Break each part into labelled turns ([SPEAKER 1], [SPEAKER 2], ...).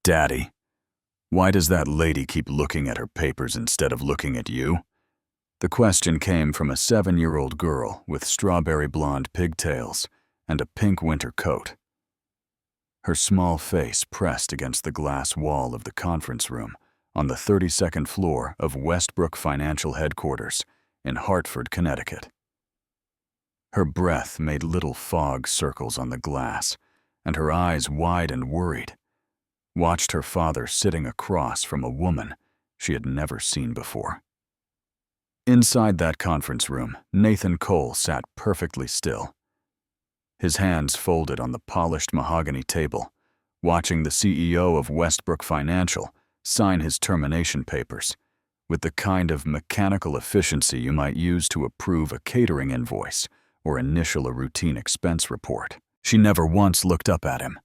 [SPEAKER 1] Daddy, why does that lady keep looking at her papers instead of looking at you? The question came from a 7-year-old girl with strawberry blonde pigtails and a pink winter coat. Her small face pressed against the glass wall of the conference room on the 32nd floor of Westbrook Financial Headquarters in Hartford, Connecticut. Her breath made little fog circles on the glass, and her eyes, wide and worried, watched her father sitting across from a woman she had never seen before. Inside that conference room, Nathan Cole sat perfectly still, his hands folded on the polished mahogany table, watching the CEO of Westbrook Financial sign his termination papers with the kind of mechanical efficiency you might use to approve a catering invoice or initial a routine expense report. She never once looked up at him,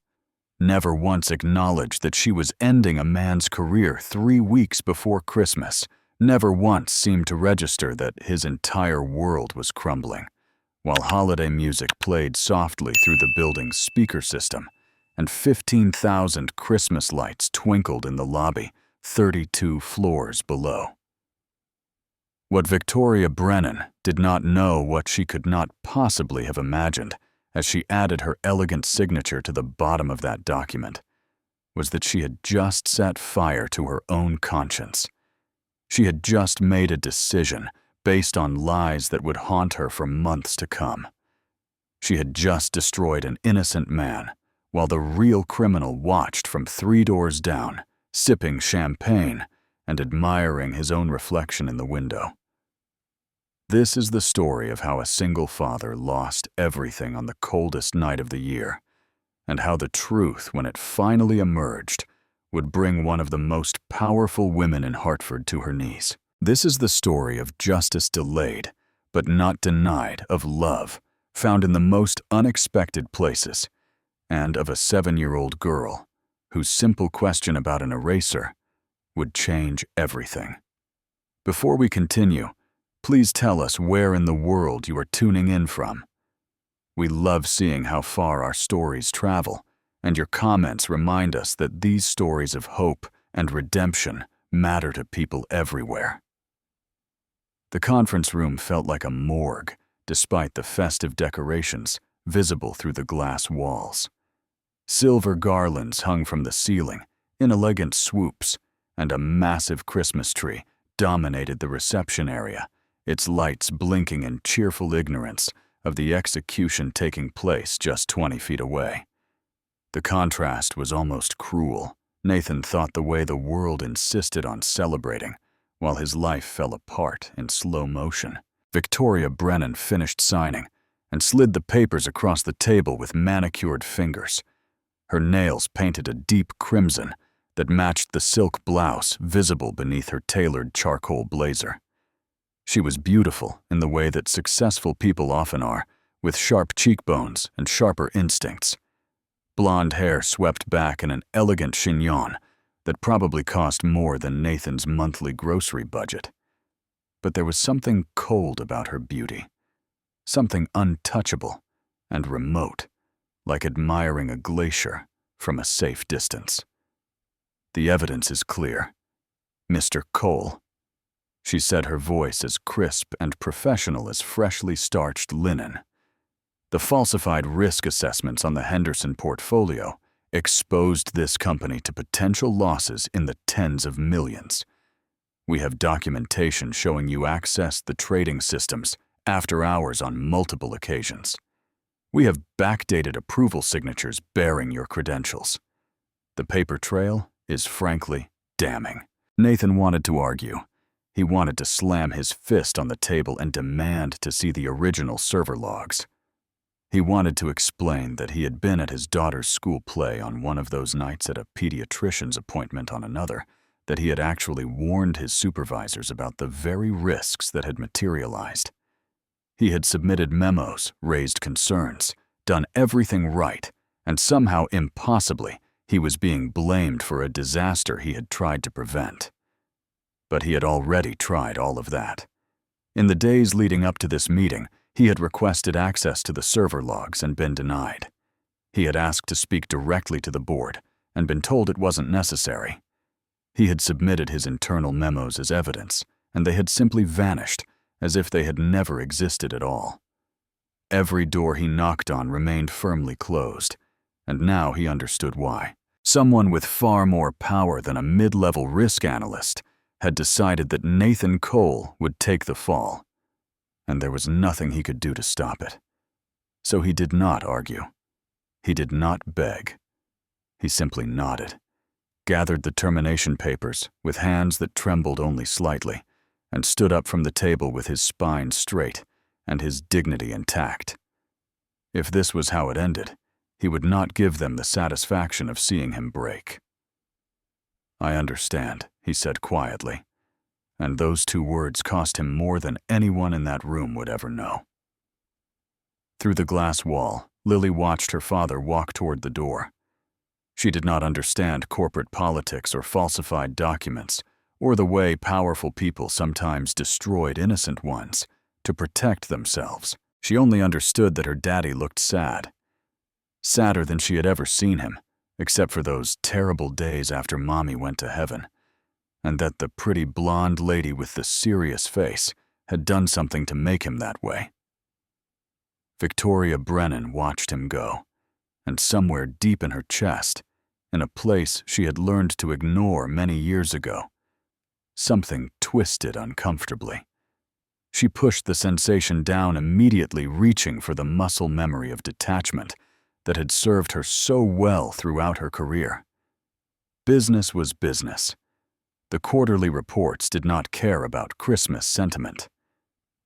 [SPEAKER 1] never once acknowledged that she was ending a man's career 3 weeks before Christmas, never once seemed to register that his entire world was crumbling, while holiday music played softly through the building's speaker system and 15,000 Christmas lights twinkled in the lobby 32 floors below. What Victoria Brennan did not know, what she could not possibly have imagined as she added her elegant signature to the bottom of that document, was that she had just set fire to her own conscience. She had just made a decision based on lies that would haunt her for months to come. She had just destroyed an innocent man, while the real criminal watched from 3 doors down, sipping champagne and admiring his own reflection in the window. This is the story of how a single father lost everything on the coldest night of the year, and how the truth, when it finally emerged, would bring one of the most powerful women in Hartford to her knees. This is the story of justice delayed, but not denied, of love found in the most unexpected places, and of a 7-year-old girl whose simple question about an eraser would change everything. Before we continue, please tell us where in the world you are tuning in from. We love seeing how far our stories travel, and your comments remind us that these stories of hope and redemption matter to people everywhere. The conference room felt like a morgue, despite the festive decorations visible through the glass walls. Silver garlands hung from the ceiling in elegant swoops, and a massive Christmas tree dominated the reception area, its lights blinking in cheerful ignorance of the execution taking place just 20 feet away. The contrast was almost cruel. Nathan thought the way the world insisted on celebrating, while his life fell apart in slow motion. Victoria Brennan finished signing and slid the papers across the table with manicured fingers. Her nails painted a deep crimson that matched the silk blouse visible beneath her tailored charcoal blazer. She was beautiful in the way that successful people often are, with sharp cheekbones and sharper instincts. Blonde hair swept back in an elegant chignon that probably cost more than Nathan's monthly grocery budget. But there was something cold about her beauty, something untouchable and remote, like admiring a glacier from a safe distance. The evidence is clear. Mr. Cole, she said, her voice as crisp and professional as freshly starched linen. The falsified risk assessments on the Henderson portfolio exposed this company to potential losses in the tens of millions. We have documentation showing you accessed the trading systems after hours on multiple occasions. We have backdated approval signatures bearing your credentials. The paper trail is frankly damning. Nathan wanted to argue. He wanted to slam his fist on the table and demand to see the original server logs. He wanted to explain that he had been at his daughter's school play on one of those nights, at a pediatrician's appointment on another, that he had actually warned his supervisors about the very risks that had materialized. He had submitted memos, raised concerns, done everything right, and somehow, impossibly, he was being blamed for a disaster he had tried to prevent. But he had already tried all of that. In the days leading up to this meeting, he had requested access to the server logs and been denied. He had asked to speak directly to the board and been told it wasn't necessary. He had submitted his internal memos as evidence, and they had simply vanished, as if they had never existed at all. Every door he knocked on remained firmly closed, and now he understood why. Someone with far more power than a mid-level risk analyst had decided that Nathan Cole would take the fall, and there was nothing he could do to stop it. So he did not argue. He did not beg. He simply nodded, gathered the termination papers with hands that trembled only slightly, and stood up from the table with his spine straight and his dignity intact. If this was how it ended, he would not give them the satisfaction of seeing him break. "I understand," he said quietly, and those 2 words cost him more than anyone in that room would ever know. Through the glass wall, Lily watched her father walk toward the door. She did not understand corporate politics or falsified documents, or the way powerful people sometimes destroyed innocent ones to protect themselves. She only understood that her daddy looked sad. Sadder than she had ever seen him, except for those terrible days after Mommy went to heaven, and that the pretty blonde lady with the serious face had done something to make him that way. Victoria Brennan watched him go, and somewhere deep in her chest, in a place she had learned to ignore many years ago, something twisted uncomfortably. She pushed the sensation down, immediately reaching for the muscle memory of detachment that had served her so well throughout her career. Business was business. The quarterly reports did not care about Christmas sentiment.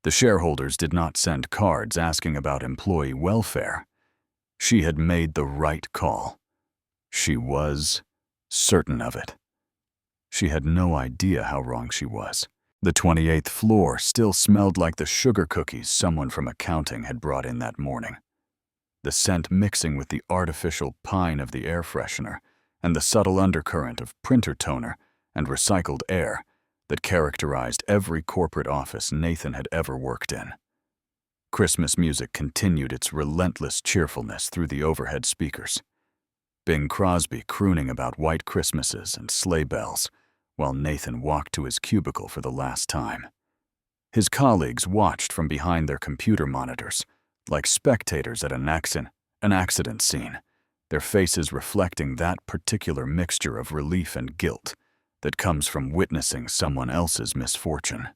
[SPEAKER 1] The shareholders did not send cards asking about employee welfare. She had made the right call. She was certain of it. She had no idea how wrong she was. The 28th floor still smelled like the sugar cookies someone from accounting had brought in that morning. The scent mixing with the artificial pine of the air freshener and the subtle undercurrent of printer toner and recycled air that characterized every corporate office Nathan had ever worked in. Christmas music continued its relentless cheerfulness through the overhead speakers. Bing Crosby crooning about white Christmases and sleigh bells, while Nathan walked to his cubicle for the last time. His colleagues watched from behind their computer monitors, like spectators at an accident scene, their faces reflecting that particular mixture of relief and guilt that comes from witnessing someone else's misfortune.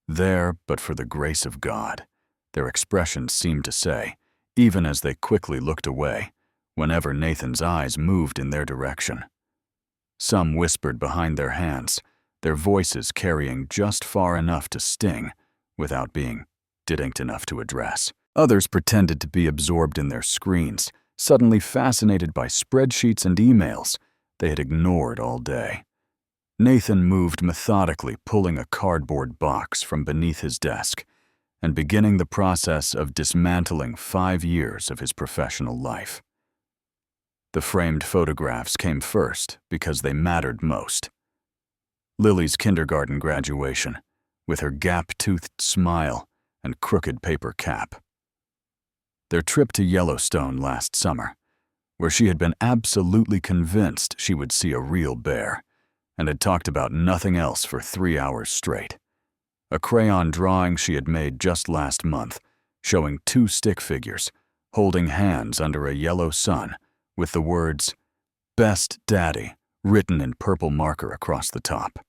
[SPEAKER 1] There, but for the grace of God, their expressions seemed to say, even as they quickly looked away, whenever Nathan's eyes moved in their direction. Some whispered behind their hands, their voices carrying just far enough to sting without being distinct enough to address. Others pretended to be absorbed in their screens, suddenly fascinated by spreadsheets and emails they had ignored all day. Nathan moved methodically, pulling a cardboard box from beneath his desk and beginning the process of dismantling 5 years of his professional life. The framed photographs came first because they mattered most. Lily's kindergarten graduation, with her gap-toothed smile and crooked paper cap. Their trip to Yellowstone last summer, where she had been absolutely convinced she would see a real bear, and had talked about nothing else for 3 hours straight. A crayon drawing she had made just last month, showing 2 stick figures holding hands under a yellow sun, with the words, "Best Daddy," written in purple marker across the top.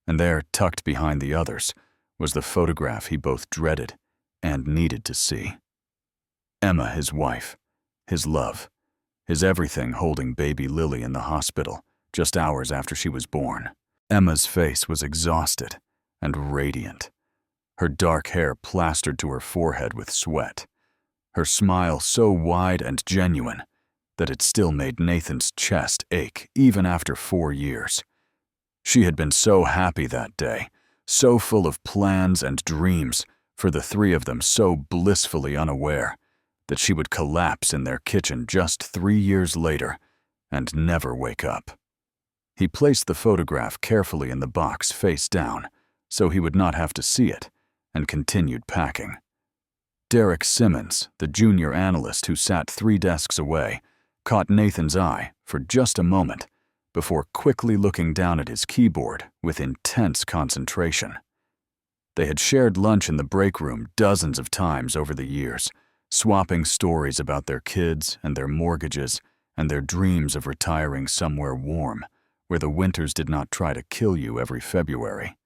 [SPEAKER 1] And there, tucked behind the others, was the photograph he both dreaded and needed to see. Emma, his wife, his love, his everything, holding baby Lily in the hospital just hours after she was born. Emma's face was exhausted and radiant, her dark hair plastered to her forehead with sweat, her smile so wide and genuine that it still made Nathan's chest ache even after 4 years. She had been so happy that day, so full of plans and dreams for the 3 of them, so blissfully unaware that she would collapse in their kitchen just 3 years later and never wake up. He placed the photograph carefully in the box face down so he would not have to see it, and continued packing. Derek Simmons, the junior analyst who sat 3 desks away, caught Nathan's eye for just a moment before quickly looking down at his keyboard with intense concentration. They had shared lunch in the break room dozens of times over the years, swapping stories about their kids and their mortgages and their dreams of retiring somewhere warm, where the winters did not try to kill you every February.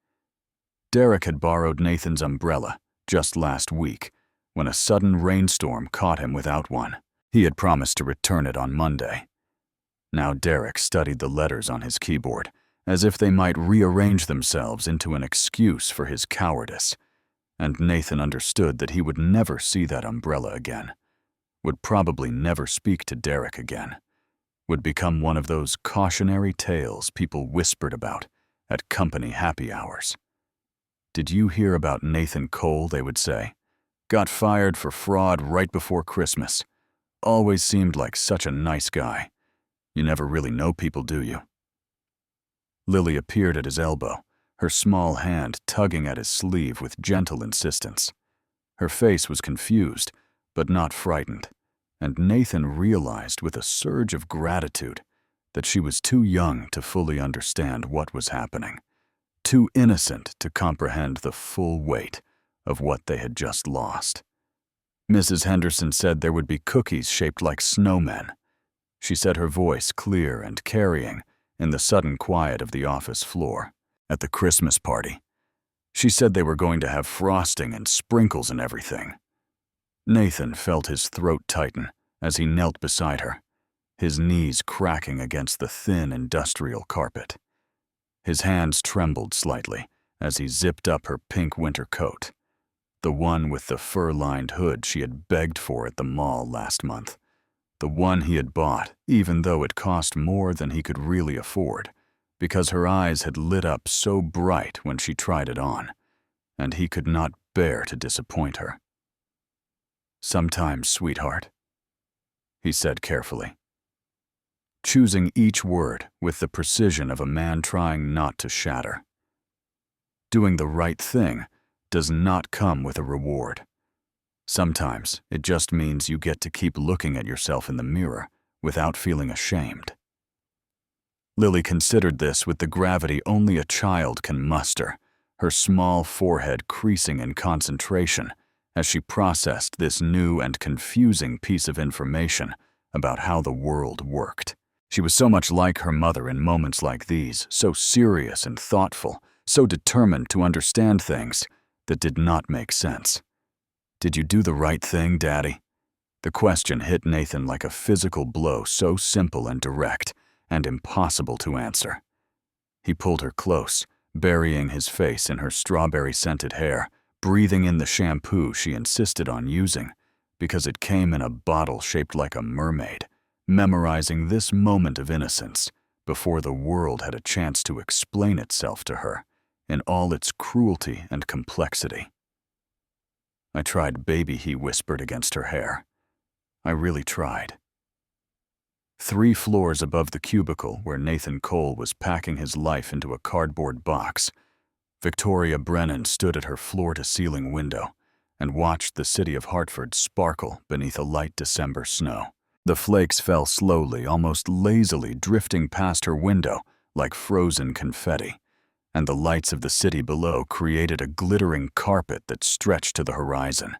[SPEAKER 1] Derek had borrowed Nathan's umbrella just last week when a sudden rainstorm caught him without one. He had promised to return it on Monday. Now Derek studied the letters on his keyboard as if they might rearrange themselves into an excuse for his cowardice, and Nathan understood that he would never see that umbrella again, would probably never speak to Derek again, would become one of those cautionary tales people whispered about at company happy hours. "Did you hear about Nathan Cole?" they would say. "Got fired for fraud right before Christmas. Always seemed like such a nice guy. You never really know people, do you?" Lily appeared at his elbow, her small hand tugging at his sleeve with gentle insistence. Her face was confused, but not frightened, and Nathan realized with a surge of gratitude that she was too young to fully understand what was happening, too innocent to comprehend the full weight of what they had just lost. Mrs. Henderson said there would be cookies shaped like snowmen. She said, her voice clear and carrying in the sudden quiet of the office floor. At the Christmas party, she said they were going to have frosting and sprinkles and everything. Nathan felt his throat tighten as he knelt beside her, his knees cracking against the thin industrial carpet. His hands trembled slightly as he zipped up her pink winter coat, the one with the fur-lined hood she had begged for at the mall last month, the one he had bought even though it cost more than he could really afford, because her eyes had lit up so bright when she tried it on, and he could not bear to disappoint her. "Sometimes, sweetheart," he said carefully, choosing each word with the precision of a man trying not to shatter. Doing the right thing does not come with a reward. Sometimes it just means you get to keep looking at yourself in the mirror without feeling ashamed. Lily considered this with the gravity only a child can muster, her small forehead creasing in concentration as she processed this new and confusing piece of information about how the world worked. She was so much like her mother in moments like these, so serious and thoughtful, so determined to understand things that did not make sense. "Did you do the right thing, Daddy?" The question hit Nathan like a physical blow, so simple and direct and impossible to answer. He pulled her close, burying his face in her strawberry-scented hair, breathing in the shampoo she insisted on using because it came in a bottle shaped like a mermaid, memorizing this moment of innocence before the world had a chance to explain itself to her in all its cruelty and complexity. "I tried, baby," he whispered against her hair. "I really tried." 3 floors above the cubicle where Nathan Cole was packing his life into a cardboard box, Victoria Brennan stood at her floor-to-ceiling window and watched the city of Hartford sparkle beneath a light December snow. The flakes fell slowly, almost lazily, drifting past her window like frozen confetti, and the lights of the city below created a glittering carpet that stretched to the horizon.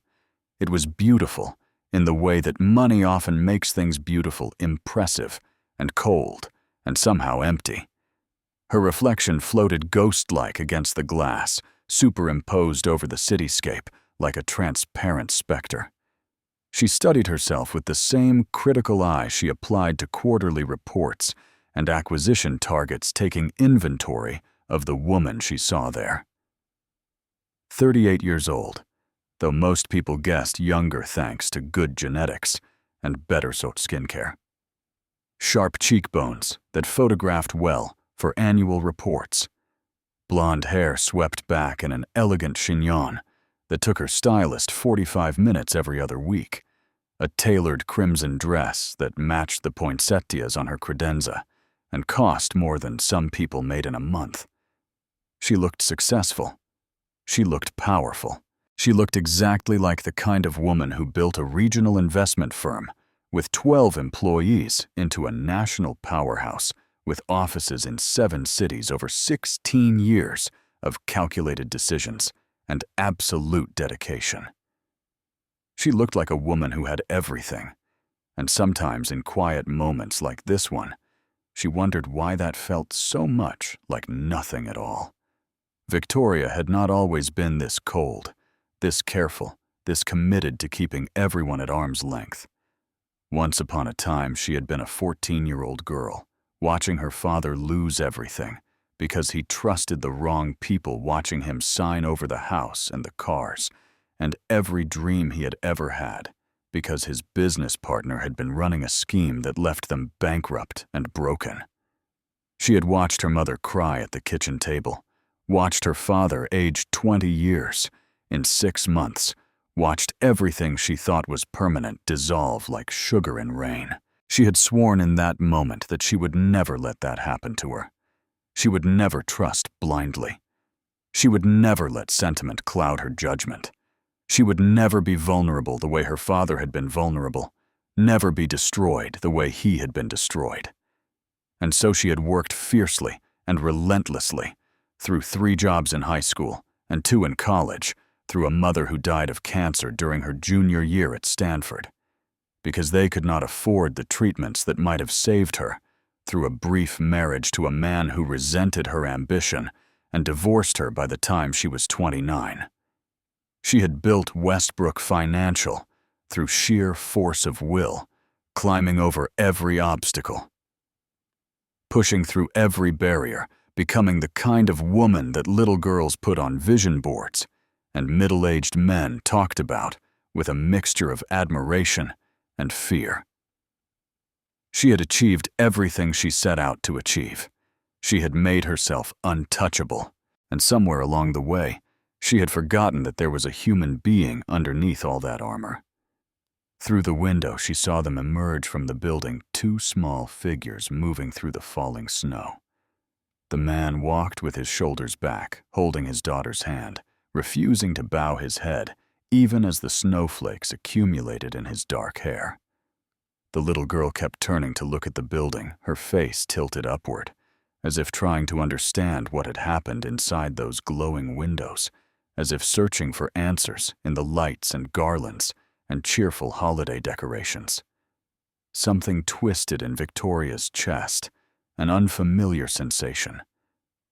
[SPEAKER 1] It was beautiful in the way that money often makes things beautiful, impressive, and cold, and somehow empty. Her reflection floated ghost-like against the glass, superimposed over the cityscape like a transparent specter. She studied herself with the same critical eye she applied to quarterly reports and acquisition targets, taking inventory of the woman she saw there. 38 years old, though most people guessed younger thanks to good genetics and better skincare. Sharp cheekbones that photographed well for annual reports. Blonde hair swept back in an elegant chignon that took her stylist 45 minutes every other week. A tailored crimson dress that matched the poinsettias on her credenza and cost more than some people made in a month. She looked successful. She looked powerful. She looked exactly like the kind of woman who built a regional investment firm with 12 employees, into a national powerhouse with offices in 7 cities over 16 years of calculated decisions and absolute dedication. She looked like a woman who had everything, and sometimes in quiet moments like this one, she wondered why that felt so much like nothing at all. Victoria had not always been this cold, this careful, this committed to keeping everyone at arm's length. Once upon a time, she had been a 14-year-old girl, watching her father lose everything because he trusted the wrong people, watching him sign over the house and the cars and every dream he had ever had because his business partner had been running a scheme that left them bankrupt and broken. She had watched her mother cry at the kitchen table, watched her father, aged 20 years, in 6 months, watched everything she thought was permanent dissolve like sugar in rain. She had sworn in that moment that she would never let that happen to her. She would never trust blindly. She would never let sentiment cloud her judgment. She would never be vulnerable the way her father had been vulnerable, never be destroyed the way he had been destroyed. And so she had worked fiercely and relentlessly, through 3 jobs in high school and 2 in college, through a mother who died of cancer during her junior year at Stanford, because they could not afford the treatments that might have saved her, through a brief marriage to a man who resented her ambition and divorced her by the time she was 29. She had built Westbrook Financial through sheer force of will, climbing over every obstacle, pushing through every barrier, becoming the kind of woman that little girls put on vision boards and middle-aged men talked about with a mixture of admiration and fear. She had achieved everything she set out to achieve. She had made herself untouchable, and somewhere along the way, she had forgotten that there was a human being underneath all that armor. Through the window, she saw them emerge from the building, 2 small figures moving through the falling snow. The man walked with his shoulders back, holding his daughter's hand, refusing to bow his head, even as the snowflakes accumulated in his dark hair. The little girl kept turning to look at the building, her face tilted upward, as if trying to understand what had happened inside those glowing windows, as if searching for answers in the lights and garlands and cheerful holiday decorations. Something twisted in Victoria's chest, an unfamiliar sensation,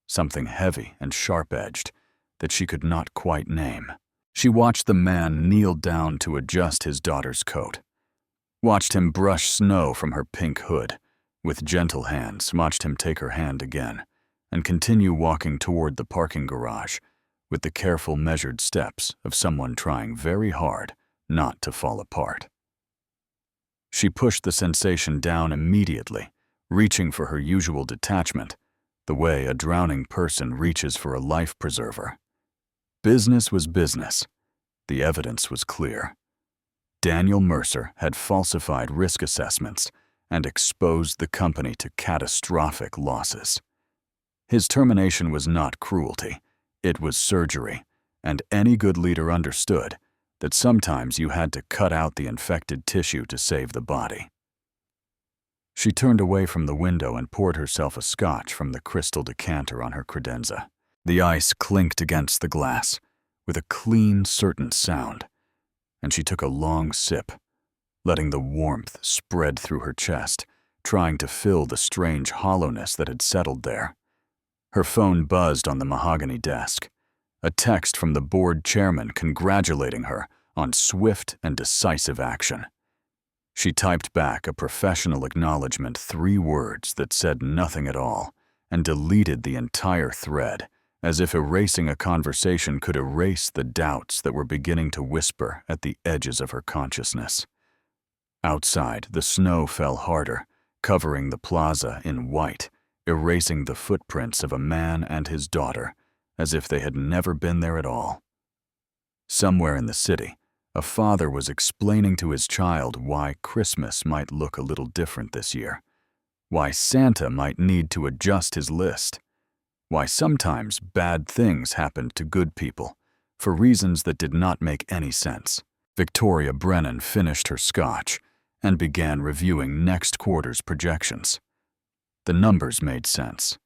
[SPEAKER 1] something heavy and sharp-edged that she could not quite name. She watched the man kneel down to adjust his daughter's coat, watched him brush snow from her pink hood, with gentle hands, watched him take her hand again, and continue walking toward the parking garage with the careful, measured steps of someone trying very hard not to fall apart. She pushed the sensation down immediately, reaching for her usual detachment, the way a drowning person reaches for a life preserver. Business was business. The evidence was clear. Daniel Mercer had falsified risk assessments and exposed the company to catastrophic losses. His termination was not cruelty, it was surgery, and any good leader understood that sometimes you had to cut out the infected tissue to save the body. She turned away from the window and poured herself a scotch from the crystal decanter on her credenza. The ice clinked against the glass with a clean, certain sound, and she took a long sip, letting the warmth spread through her chest, trying to fill the strange hollowness that had settled there. Her phone buzzed on the mahogany desk, a text from the board chairman congratulating her on swift and decisive action. She typed back a professional acknowledgement, 3 words that said nothing at all, and deleted the entire thread, as if erasing a conversation could erase the doubts that were beginning to whisper at the edges of her consciousness. Outside, the snow fell harder, covering the plaza in white, erasing the footprints of a man and his daughter, as if they had never been there at all. Somewhere in the city, a father was explaining to his child why Christmas might look a little different this year, why Santa might need to adjust his list, why sometimes bad things happened to good people for reasons that did not make any sense. Victoria Brennan finished her scotch and began reviewing next quarter's projections. The numbers made sense.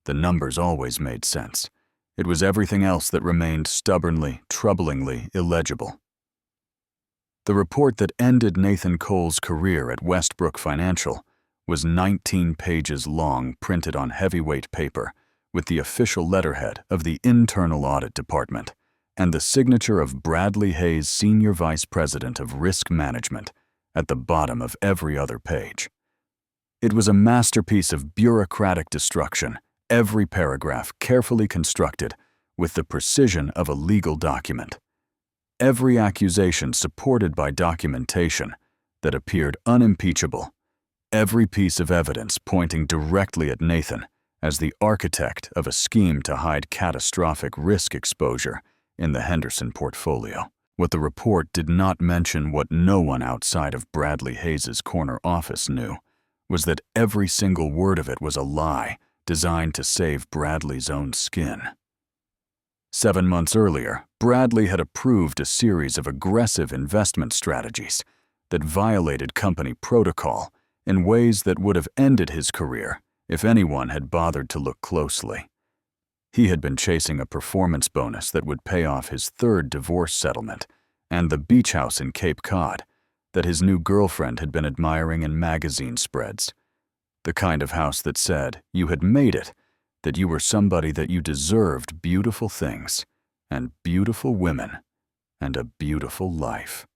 [SPEAKER 1] The numbers always made sense. It was everything else that remained stubbornly, troublingly illegible. The report that ended Nathan Cole's career at Westbrook Financial was 19 pages long, printed on heavyweight paper, with the official letterhead of the Internal Audit Department and the signature of Bradley Hayes, Senior Vice President of Risk Management, at the bottom of every other page. It was a masterpiece of bureaucratic destruction, every paragraph carefully constructed with the precision of a legal document. Every accusation supported by documentation that appeared unimpeachable, every piece of evidence pointing directly at Nathan as the architect of a scheme to hide catastrophic risk exposure in the Henderson portfolio. What the report did not mention, what no one outside of Bradley Hayes' corner office knew, was that every single word of it was a lie designed to save Bradley's own skin. 7 months earlier, Bradley had approved a series of aggressive investment strategies that violated company protocol in ways that would have ended his career if anyone had bothered to look closely. He had been chasing a performance bonus that would pay off his 3rd divorce settlement and the beach house in Cape Cod that his new girlfriend had been admiring in magazine spreads. The kind of house that said you had made it, that you were somebody, that you deserved beautiful things and beautiful women and a beautiful life.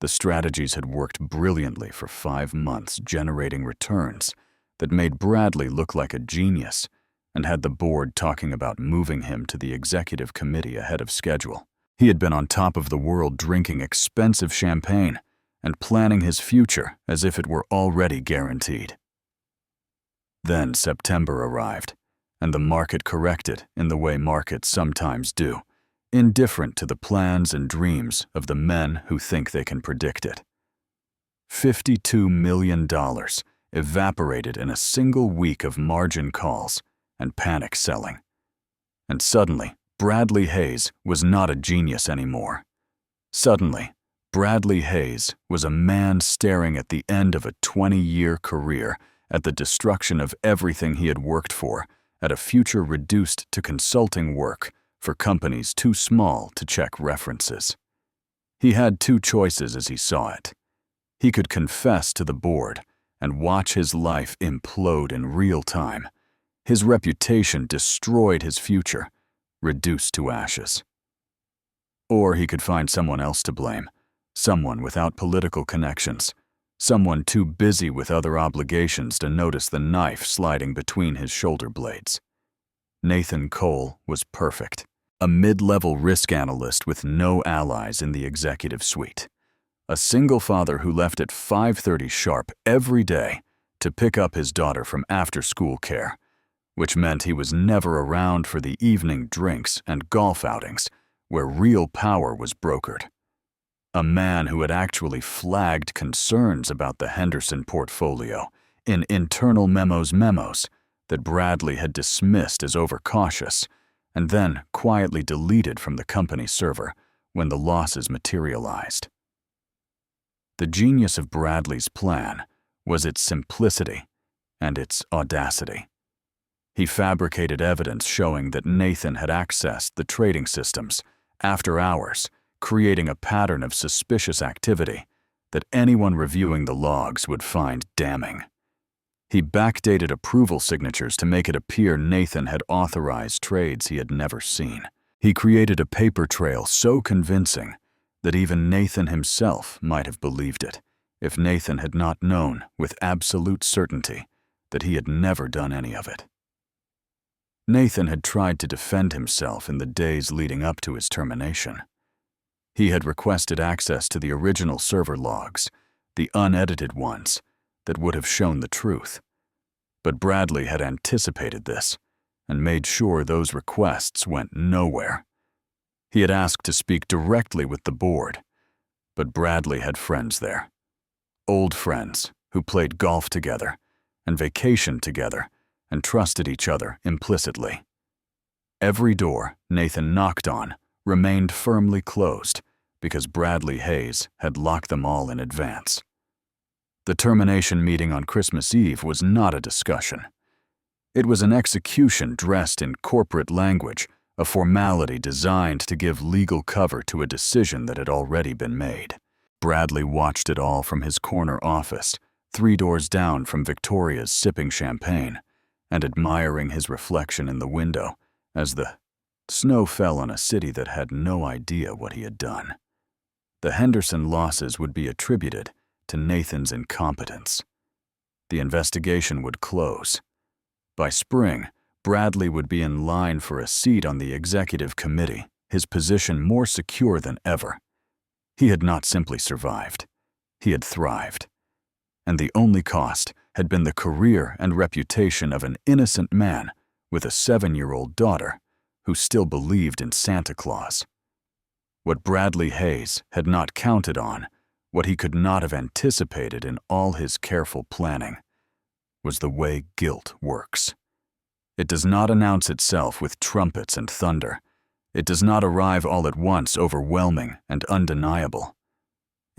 [SPEAKER 1] The strategies had worked brilliantly for 5 months, generating returns that made Bradley look like a genius and had the board talking about moving him to the executive committee ahead of schedule. He had been on top of the world, drinking expensive champagne and planning his future as if it were already guaranteed. Then September arrived, and the market corrected in the way markets sometimes do, indifferent to the plans and dreams of the men who think they can predict it. $52 million evaporated in a single week of margin calls and panic selling. And suddenly, Bradley Hayes was not a genius anymore. Suddenly, Bradley Hayes was a man staring at the end of a 20-year career, at the destruction of everything he had worked for, at a future reduced to consulting work for companies too small to check references. He had 2 choices as he saw it. He could confess to the board and watch his life implode in real time, his reputation destroyed, his future reduced to ashes. Or he could find someone else to blame, someone without political connections, someone too busy with other obligations to notice the knife sliding between his shoulder blades. Nathan Cole was perfect, a mid-level risk analyst with no allies in the executive suite, a single father who left at 5:30 sharp every day to pick up his daughter from after-school care, which meant he was never around for the evening drinks and golf outings where real power was brokered. A man who had actually flagged concerns about the Henderson portfolio in internal memos that Bradley had dismissed as overcautious and then quietly deleted from the company server when the losses materialized. The genius of Bradley's plan was its simplicity and its audacity. He fabricated evidence showing that Nathan had accessed the trading systems after hours, creating a pattern of suspicious activity that anyone reviewing the logs would find damning. He backdated approval signatures to make it appear Nathan had authorized trades he had never seen. He created a paper trail so convincing that even Nathan himself might have believed it if Nathan had not known with absolute certainty that he had never done any of it. Nathan had tried to defend himself in the days leading up to his termination. He had requested access to the original server logs, the unedited ones that would have shown the truth. But Bradley had anticipated this and made sure those requests went nowhere. He had asked to speak directly with the board, but Bradley had friends there. Old friends who played golf together and vacationed together and trusted each other implicitly. Every door Nathan knocked on remained firmly closed because Bradley Hayes had locked them all in advance. The termination meeting on Christmas Eve was not a discussion. It was an execution dressed in corporate language, a formality designed to give legal cover to a decision that had already been made. Bradley watched it all from his corner office, 3 doors down from Victoria's, sipping champagne and admiring his reflection in the window as the snow fell on a city that had no idea what he had done. The Henderson losses would be attributed to Nathan's incompetence. The investigation would close. By spring, Bradley would be in line for a seat on the executive committee, his position more secure than ever. He had not simply survived. He had thrived. And the only cost had been the career and reputation of an innocent man with a 7-year-old daughter who still believed in Santa Claus. What Bradley Hayes had not counted on, what he could not have anticipated in all his careful planning, was the way guilt works. It does not announce itself with trumpets and thunder. It does not arrive all at once, overwhelming and undeniable.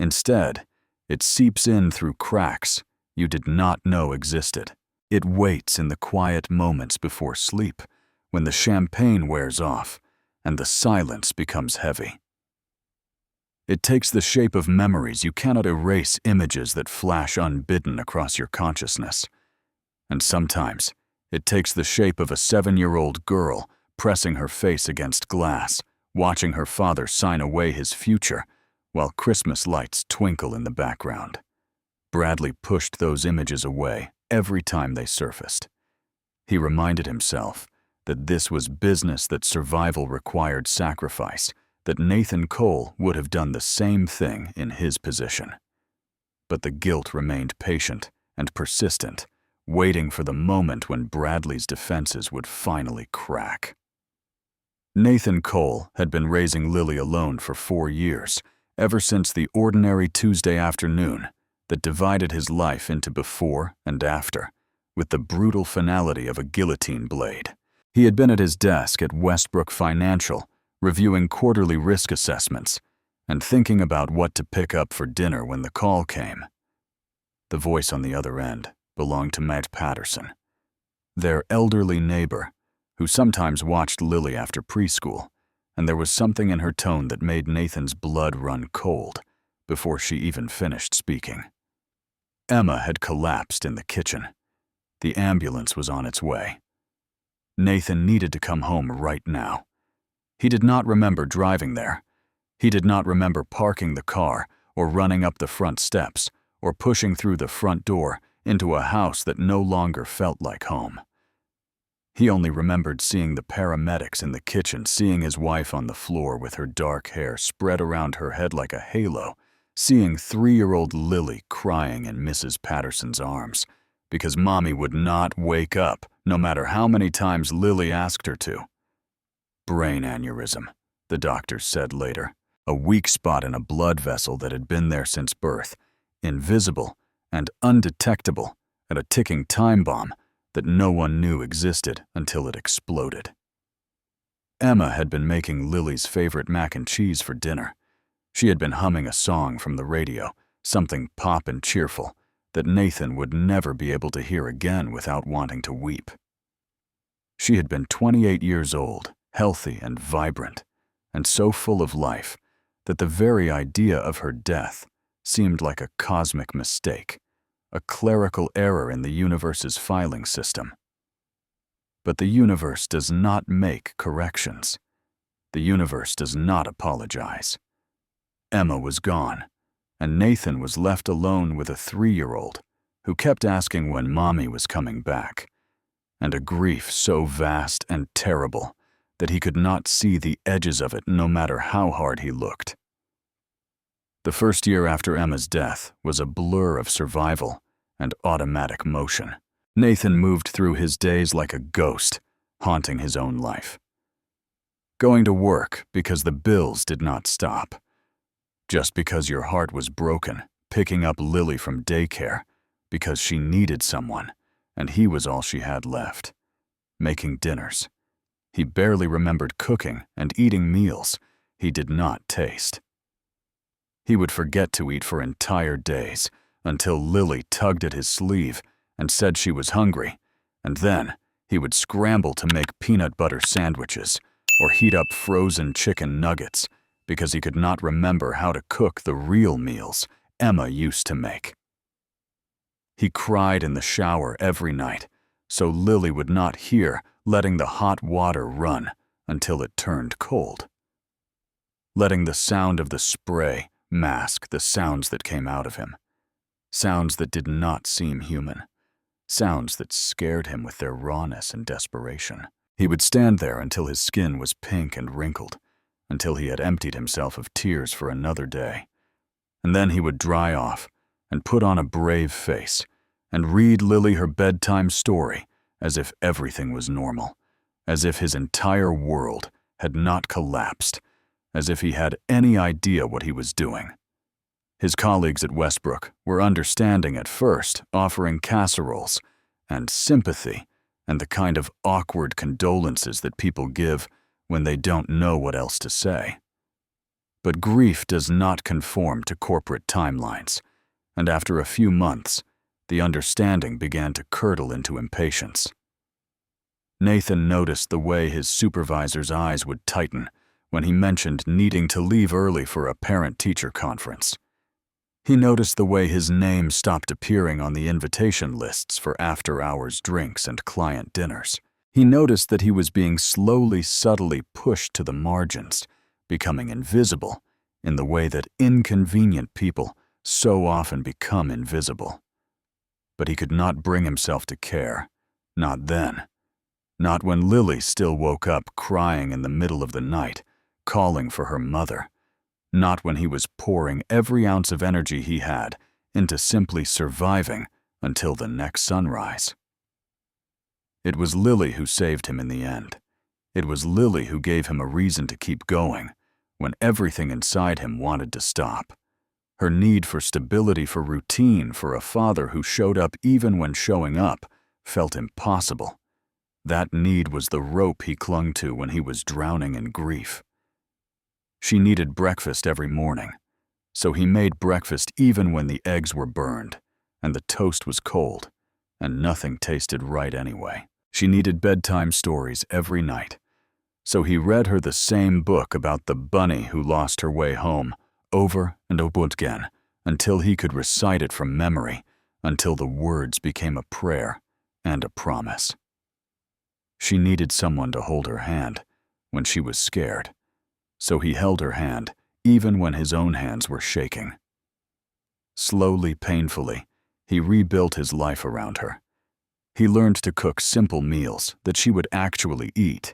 [SPEAKER 1] Instead, it seeps in through cracks you did not know existed. It waits in the quiet moments before sleep, when the champagne wears off and the silence becomes heavy. It takes the shape of memories you cannot erase, images that flash unbidden across your consciousness. And sometimes, it takes the shape of a 7-year-old girl pressing her face against glass, watching her father sign away his future while Christmas lights twinkle in the background. Bradley pushed those images away every time they surfaced. He reminded himself that this was business, that survival required sacrifice, that Nathan Cole would have done the same thing in his position. But the guilt remained patient and persistent, waiting for the moment when Bradley's defenses would finally crack. Nathan Cole had been raising Lily alone for 4 years, ever since the ordinary Tuesday afternoon that divided his life into before and after, with the brutal finality of a guillotine blade. He had been at his desk at Westbrook Financial, reviewing quarterly risk assessments and thinking about what to pick up for dinner when the call came. The voice on the other end belonged to Matt Patterson, their elderly neighbor, who sometimes watched Lily after preschool, and there was something in her tone that made Nathan's blood run cold before she even finished speaking. Emma had collapsed in the kitchen. The ambulance was on its way. Nathan needed to come home right now. He did not remember driving there. He did not remember parking the car or running up the front steps or pushing through the front door into a house that no longer felt like home. He only remembered seeing the paramedics in the kitchen, seeing his wife on the floor with her dark hair spread around her head like a halo, seeing 3-year-old Lily crying in Mrs. Patterson's arms because Mommy would not wake up no matter how many times Lily asked her to. Brain aneurysm, the doctors said later, a weak spot in a blood vessel that had been there since birth, invisible and undetectable, and a ticking time bomb that no one knew existed until it exploded. Emma had been making Lily's favorite mac and cheese for dinner. She had been humming a song from the radio, something pop and cheerful, that Nathan would never be able to hear again without wanting to weep. She had been 28 years old, healthy and vibrant, and so full of life that the very idea of her death seemed like a cosmic mistake, a clerical error in the universe's filing system. But the universe does not make corrections. The universe does not apologize. Emma was gone, and Nathan was left alone with a 3-year-old who kept asking when Mommy was coming back, and a grief so vast and terrible that he could not see the edges of it no matter how hard he looked. The first year after Emma's death was a blur of survival and automatic motion. Nathan moved through his days like a ghost, haunting his own life. Going to work because the bills did not stop. Just because your heart was broken, picking up Lily from daycare because she needed someone, and he was all she had left. Making dinners. He barely remembered cooking and eating meals he did not taste. He would forget to eat for entire days, until Lily tugged at his sleeve and said she was hungry, and then he would scramble to make peanut butter sandwiches or heat up frozen chicken nuggets because he could not remember how to cook the real meals Emma used to make. He cried in the shower every night, so Lily would not hear letting the hot water run until it turned cold. Letting the sound of the spray mask the sounds that came out of him. Sounds that did not seem human. Sounds that scared him with their rawness and desperation. He would stand there until his skin was pink and wrinkled, until he had emptied himself of tears for another day. And then he would dry off and put on a brave face and read Lily her bedtime story as if everything was normal, as if his entire world had not collapsed, as if he had any idea what he was doing. His colleagues at Westbrook were understanding at first, offering casseroles and sympathy and the kind of awkward condolences that people give when they don't know what else to say. But grief does not conform to corporate timelines, and after a few months, the understanding began to curdle into impatience. Nathan noticed the way his supervisor's eyes would tighten when he mentioned needing to leave early for a parent-teacher conference. He noticed the way his name stopped appearing on the invitation lists for after-hours drinks and client dinners. He noticed that he was being subtly pushed to the margins, becoming invisible in the way that inconvenient people so often become invisible. But he could not bring himself to care, not then. Not when Lily still woke up crying in the middle of the night, calling for her mother. Not when he was pouring every ounce of energy he had into simply surviving until the next sunrise. It was Lily who saved him in the end. It was Lily who gave him a reason to keep going when everything inside him wanted to stop. Her need for stability, for routine, for a father who showed up even when showing up felt impossible. That need was the rope he clung to when he was drowning in grief. She needed breakfast every morning, so he made breakfast even when the eggs were burned and the toast was cold and nothing tasted right anyway. She needed bedtime stories every night, so he read her the same book about the bunny who lost her way home over and over again until he could recite it from memory, until the words became a prayer and a promise. She needed someone to hold her hand when she was scared, so he held her hand even when his own hands were shaking. Slowly, painfully, he rebuilt his life around her. He learned to cook simple meals that she would actually eat.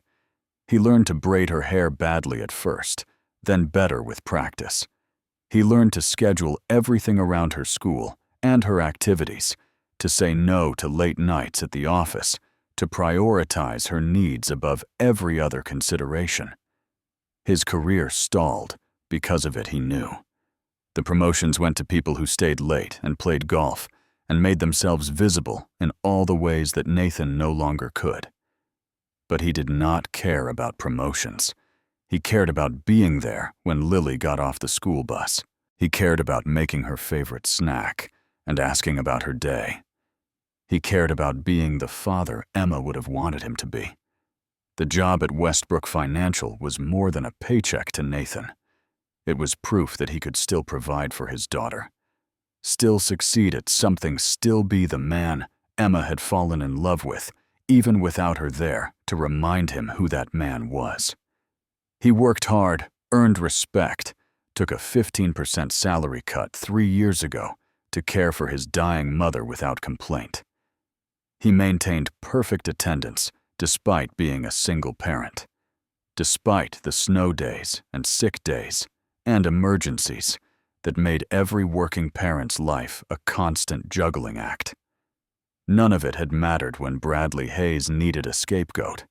[SPEAKER 1] He learned to braid her hair badly at first, then better with practice. He learned to schedule everything around her school and her activities, to say no to late nights at the office, to prioritize her needs above every other consideration. His career stalled because of it, he knew. The promotions went to people who stayed late and played golf and made themselves visible in all the ways that Nathan no longer could. But he did not care about promotions. He cared about being there when Lily got off the school bus. He cared about making her favorite snack and asking about her day. He cared about being the father Emma would have wanted him to be. The job at Westbrook Financial was more than a paycheck to Nathan. It was proof that he could still provide for his daughter, still succeed at something, still be the man Emma had fallen in love with, even without her there to remind him who that man was. He worked hard, earned respect, took a 15% salary cut 3 years ago to care for his dying mother without complaint. He maintained perfect attendance despite being a single parent, despite the snow days and sick days and emergencies that made every working parent's life a constant juggling act. None of it had mattered when Bradley Hayes needed a scapegoat.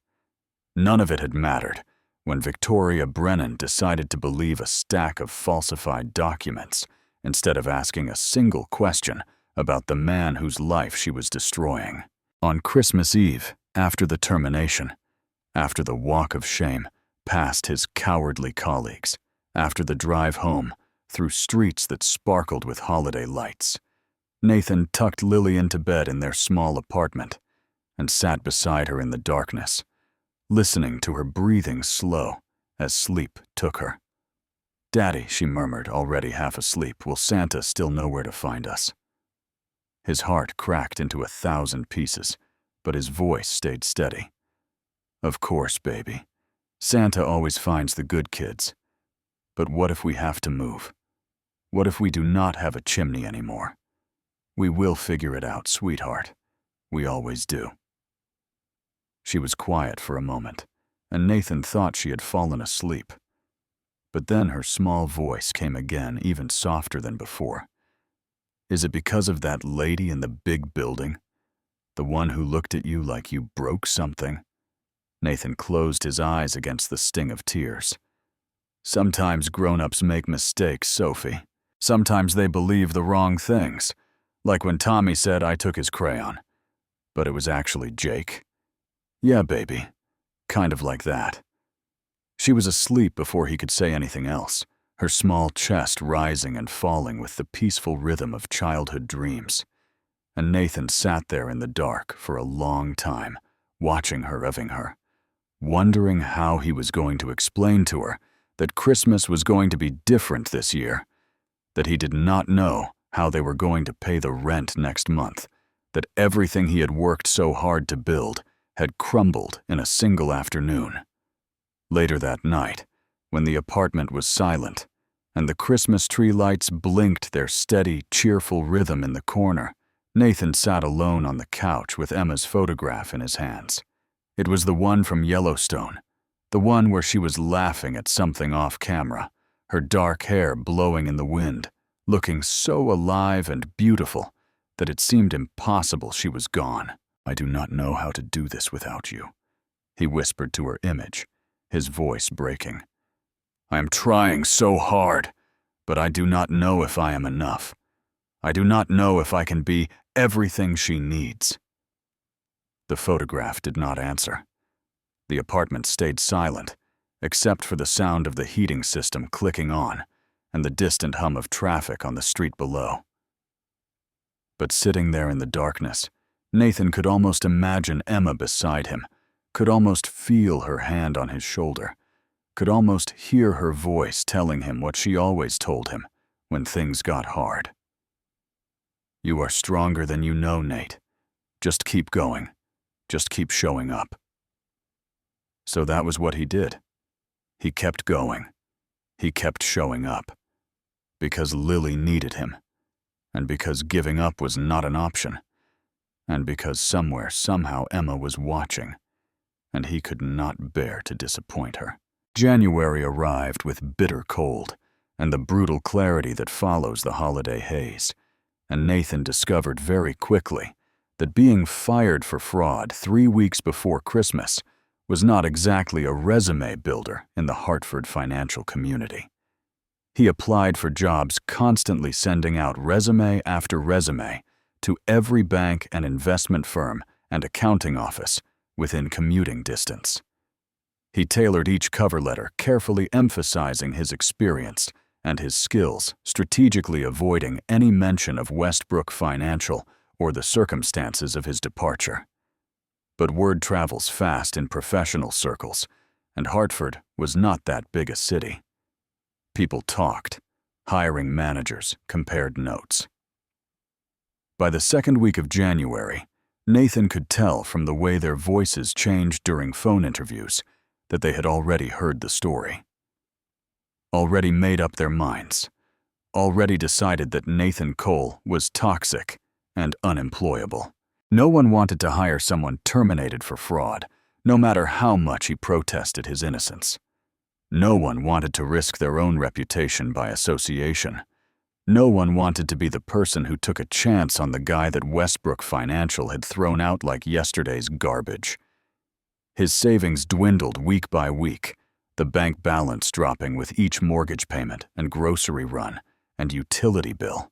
[SPEAKER 1] None of it had mattered when Victoria Brennan decided to believe a stack of falsified documents instead of asking a single question about the man whose life she was destroying. On Christmas Eve, after the termination, after the walk of shame past his cowardly colleagues, after the drive home through streets that sparkled with holiday lights, Nathan tucked Lily into bed in their small apartment and sat beside her in the darkness, listening to her breathing slow as sleep took her. "Daddy," she murmured, already half asleep, "will Santa still know where to find us?" His heart cracked into 1,000 pieces, but his voice stayed steady. "Of course, baby. Santa always finds the good kids. But what if we have to move? What if we do not have a chimney anymore? We will figure it out, sweetheart. We always do." She was quiet for a moment, and Nathan thought she had fallen asleep. But then her small voice came again, even softer than before. "Is it because of that lady in the big building? The one who looked at you like you broke something?" Nathan closed his eyes against the sting of tears. "Sometimes grown-ups make mistakes, Sophie. Sometimes they believe the wrong things. Like when Tommy said I took his crayon. But it was actually Jake. Yeah, baby. Kind of like that." She was asleep before he could say anything else, her small chest rising and falling with the peaceful rhythm of childhood dreams. And Nathan sat there in the dark for a long time, watching her, loving her, wondering how he was going to explain to her that Christmas was going to be different this year, that he did not know how they were going to pay the rent next month, that everything he had worked so hard to build had crumbled in a single afternoon. Later that night, when the apartment was silent and the Christmas tree lights blinked their steady, cheerful rhythm in the corner, Nathan sat alone on the couch with Emma's photograph in his hands. It was the one from Yellowstone, the one where she was laughing at something off camera, her dark hair blowing in the wind, looking so alive and beautiful that it seemed impossible she was gone. "I do not know how to do this without you," he whispered to her image, his voice breaking. "I am trying so hard, but I do not know if I am enough. I do not know if I can be everything she needs." The photograph did not answer. The apartment stayed silent, except for the sound of the heating system clicking on and the distant hum of traffic on the street below. But sitting there in the darkness, Nathan could almost imagine Emma beside him, could almost feel her hand on his shoulder, could almost hear her voice telling him what she always told him when things got hard. "You are stronger than you know, Nate. Just keep going. Just keep showing up." So that was what he did. He kept going. He kept showing up. Because Lily needed him. And because giving up was not an option. And because somewhere, somehow, Emma was watching. And he could not bear to disappoint her. January arrived with bitter cold and the brutal clarity that follows the holiday haze. And Nathan discovered very quickly that being fired for fraud 3 weeks before Christmas was not exactly a resume builder in the Hartford financial community. He applied for jobs, constantly sending out resume after resume to every bank and investment firm and accounting office within commuting distance. He tailored each cover letter, carefully emphasizing his experience and his skills, strategically avoiding any mention of Westbrook Financial or the circumstances of his departure. But word travels fast in professional circles, and Hartford was not that big a city. People talked. Hiring managers compared notes. By the second week of January, Nathan could tell from the way their voices changed during phone interviews that they had already heard the story. Already made up their minds. Already decided that Nathan Cole was toxic and unemployable. No one wanted to hire someone terminated for fraud, no matter how much he protested his innocence. No one wanted to risk their own reputation by association. No one wanted to be the person who took a chance on the guy that Westbrook Financial had thrown out like yesterday's garbage. His savings dwindled week by week, the bank balance dropping with each mortgage payment and grocery run and utility bill.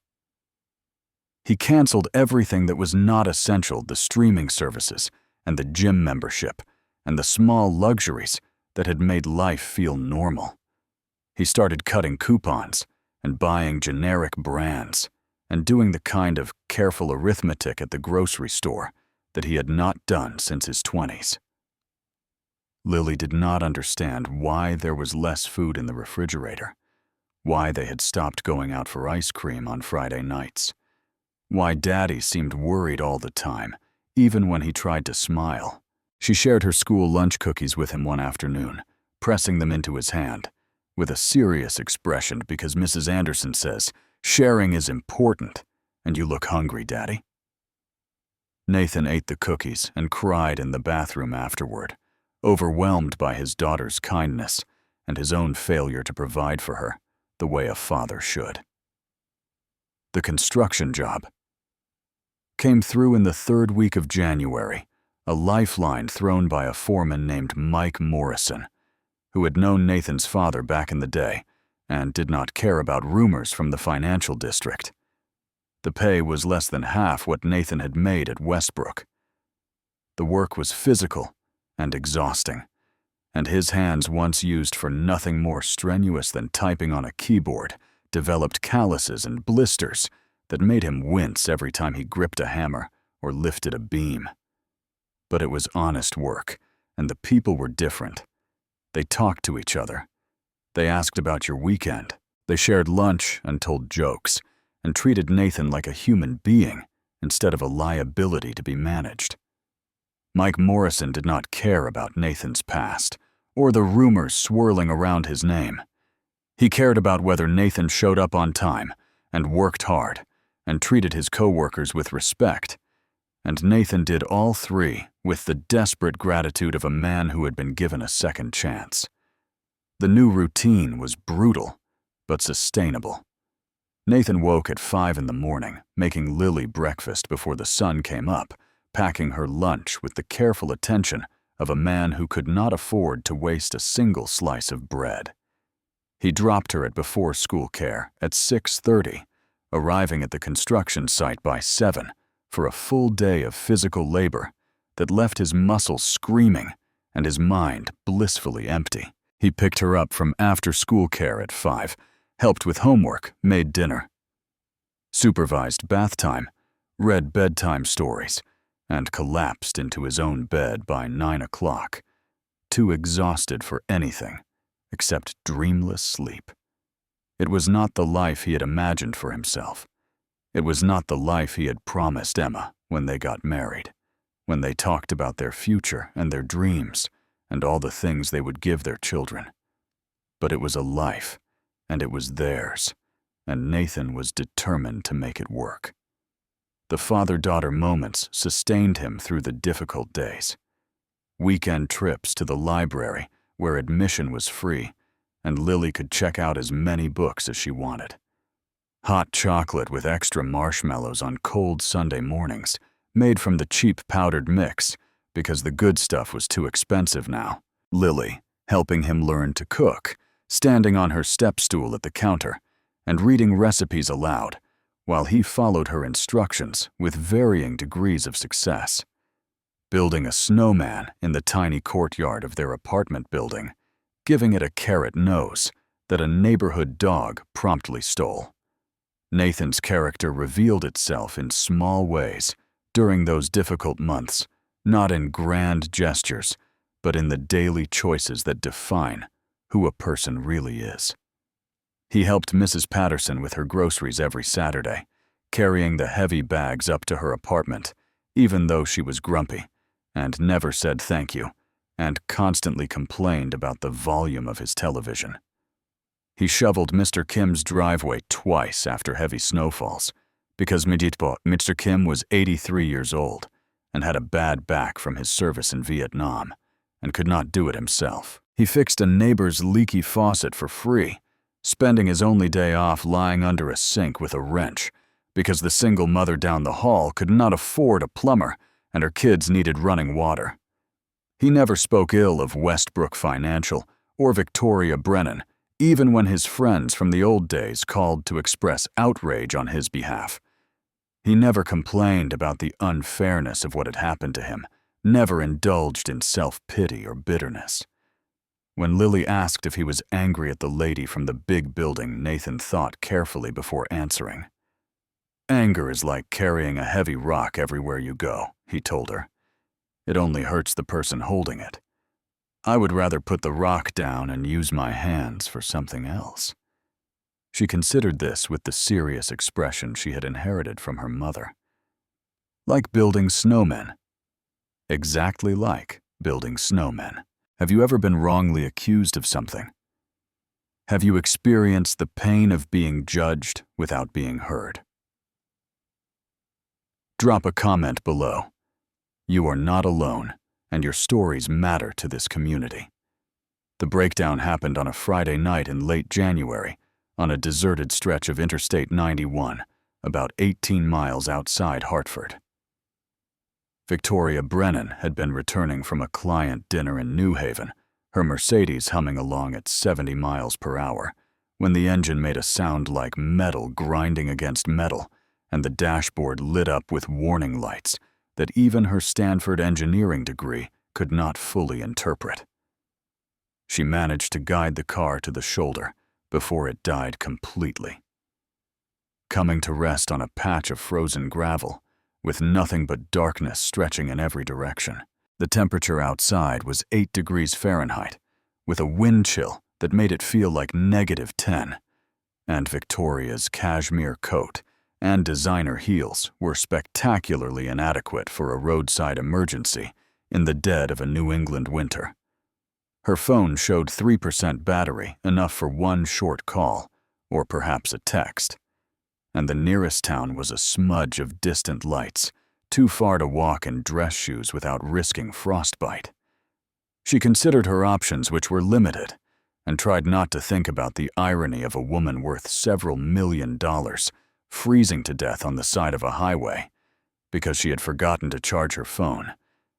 [SPEAKER 1] He canceled everything that was not essential, the streaming services and the gym membership and the small luxuries that had made life feel normal. He started cutting coupons and buying generic brands and doing the kind of careful arithmetic at the grocery store that he had not done since his 20s. Lily did not understand why there was less food in the refrigerator, why they had stopped going out for ice cream on Friday nights, why Daddy seemed worried all the time, even when he tried to smile. She shared her school lunch cookies with him one afternoon, pressing them into his hand, with a serious expression because Mrs. Anderson says, "Sharing is important, and you look hungry, Daddy." Nathan ate the cookies and cried in the bathroom afterward, overwhelmed by his daughter's kindness and his own failure to provide for her the way a father should. The construction job came through in the third week of January, a lifeline thrown by a foreman named Mike Morrison, who had known Nathan's father back in the day and did not care about rumors from the financial district. The pay was less than half what Nathan had made at Westbrook. The work was physical and exhausting, and his hands, once used for nothing more strenuous than typing on a keyboard, developed calluses and blisters that made him wince every time he gripped a hammer or lifted a beam. But it was honest work, and the people were different. They talked to each other. They asked about your weekend. They shared lunch and told jokes, and treated Nathan like a human being instead of a liability to be managed. Mike Morrison did not care about Nathan's past, or the rumors swirling around his name. He cared about whether Nathan showed up on time and worked hard and treated his coworkers with respect. And Nathan did all three with the desperate gratitude of a man who had been given a second chance. The new routine was brutal, but sustainable. Nathan woke at 5 in the morning, making Lily breakfast before the sun came up, packing her lunch with the careful attention of a man who could not afford to waste a single slice of bread. He dropped her at before-school care at 6:30, arriving at the construction site by 7 for a full day of physical labor that left his muscles screaming and his mind blissfully empty. He picked her up from after-school care at 5, helped with homework, made dinner, supervised bath time, read bedtime stories, and collapsed into his own bed by 9 o'clock, too exhausted for anything except dreamless sleep. It was not the life he had imagined for himself. It was not the life he had promised Emma when they got married, when they talked about their future and their dreams and all the things they would give their children. But it was a life, and it was theirs, and Nathan was determined to make it work. The father-daughter moments sustained him through the difficult days. Weekend trips to the library where admission was free, and Lily could check out as many books as she wanted. Hot chocolate with extra marshmallows on cold Sunday mornings, made from the cheap powdered mix because the good stuff was too expensive now. Lily, helping him learn to cook, standing on her step stool at the counter, and reading recipes aloud, while he followed her instructions with varying degrees of success. Building a snowman in the tiny courtyard of their apartment building, giving it a carrot nose that a neighborhood dog promptly stole. Nathan's character revealed itself in small ways during those difficult months, not in grand gestures, but in the daily choices that define who a person really is. He helped Mrs. Patterson with her groceries every Saturday, carrying the heavy bags up to her apartment, even though she was grumpy, and never said thank you, and constantly complained about the volume of his television. He shoveled Mr. Kim's driveway twice after heavy snowfalls, because Mr. Kim was 83 years old and had a bad back from his service in Vietnam and could not do it himself. He fixed a neighbor's leaky faucet for free, spending his only day off lying under a sink with a wrench because the single mother down the hall could not afford a plumber and her kids needed running water. He never spoke ill of Westbrook Financial or Victoria Brennan, even when his friends from the old days called to express outrage on his behalf. He never complained about the unfairness of what had happened to him, never indulged in self-pity or bitterness. When Lily asked if he was angry at the lady from the big building, Nathan thought carefully before answering. Anger is like carrying a heavy rock everywhere you go, he told her. It only hurts the person holding it. I would rather put the rock down and use my hands for something else. She considered this with the serious expression she had inherited from her mother. Like building snowmen. Exactly like building snowmen. Have you ever been wrongly accused of something? Have you experienced the pain of being judged without being heard? Drop a comment below. You are not alone, and your stories matter to this community. The breakdown happened on a Friday night in late January, on a deserted stretch of Interstate 91, about 18 miles outside Hartford. Victoria Brennan had been returning from a client dinner in New Haven, her Mercedes humming along at 70 miles per hour, when the engine made a sound like metal grinding against metal, and the dashboard lit up with warning lights that even her Stanford engineering degree could not fully interpret. She managed to guide the car to the shoulder before it died completely. Coming to rest on a patch of frozen gravel, with nothing but darkness stretching in every direction. The temperature outside was 8 degrees Fahrenheit, with a wind chill that made it feel like -10, and Victoria's cashmere coat and designer heels were spectacularly inadequate for a roadside emergency in the dead of a New England winter. Her phone showed 3% battery, enough for one short call, or perhaps a text. And the nearest town was a smudge of distant lights, too far to walk in dress shoes without risking frostbite. She considered her options, which were limited, and tried not to think about the irony of a woman worth several $1,000,000 freezing to death on the side of a highway because she had forgotten to charge her phone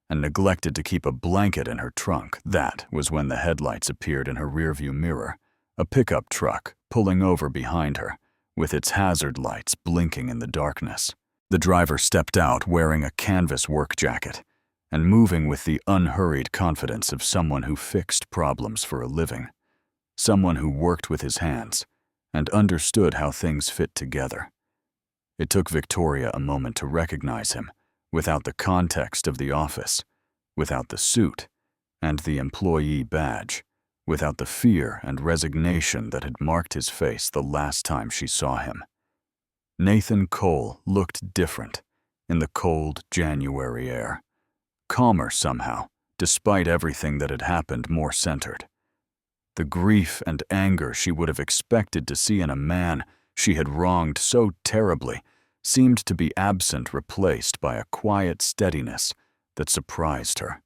[SPEAKER 1] and neglected to keep a blanket in her trunk. That was when the headlights appeared in her rearview mirror, a pickup truck pulling over behind her, with its hazard lights blinking in the darkness. The driver stepped out wearing a canvas work jacket and moving with the unhurried confidence of someone who fixed problems for a living, someone who worked with his hands and understood how things fit together. It took Victoria a moment to recognize him, without the context of the office, without the suit and the employee badge, without the fear and resignation that had marked his face the last time she saw him. Nathan Cole looked different in the cold January air, calmer somehow, despite everything that had happened, more centered. The grief and anger she would have expected to see in a man she had wronged so terribly seemed to be absent, replaced by a quiet steadiness that surprised her.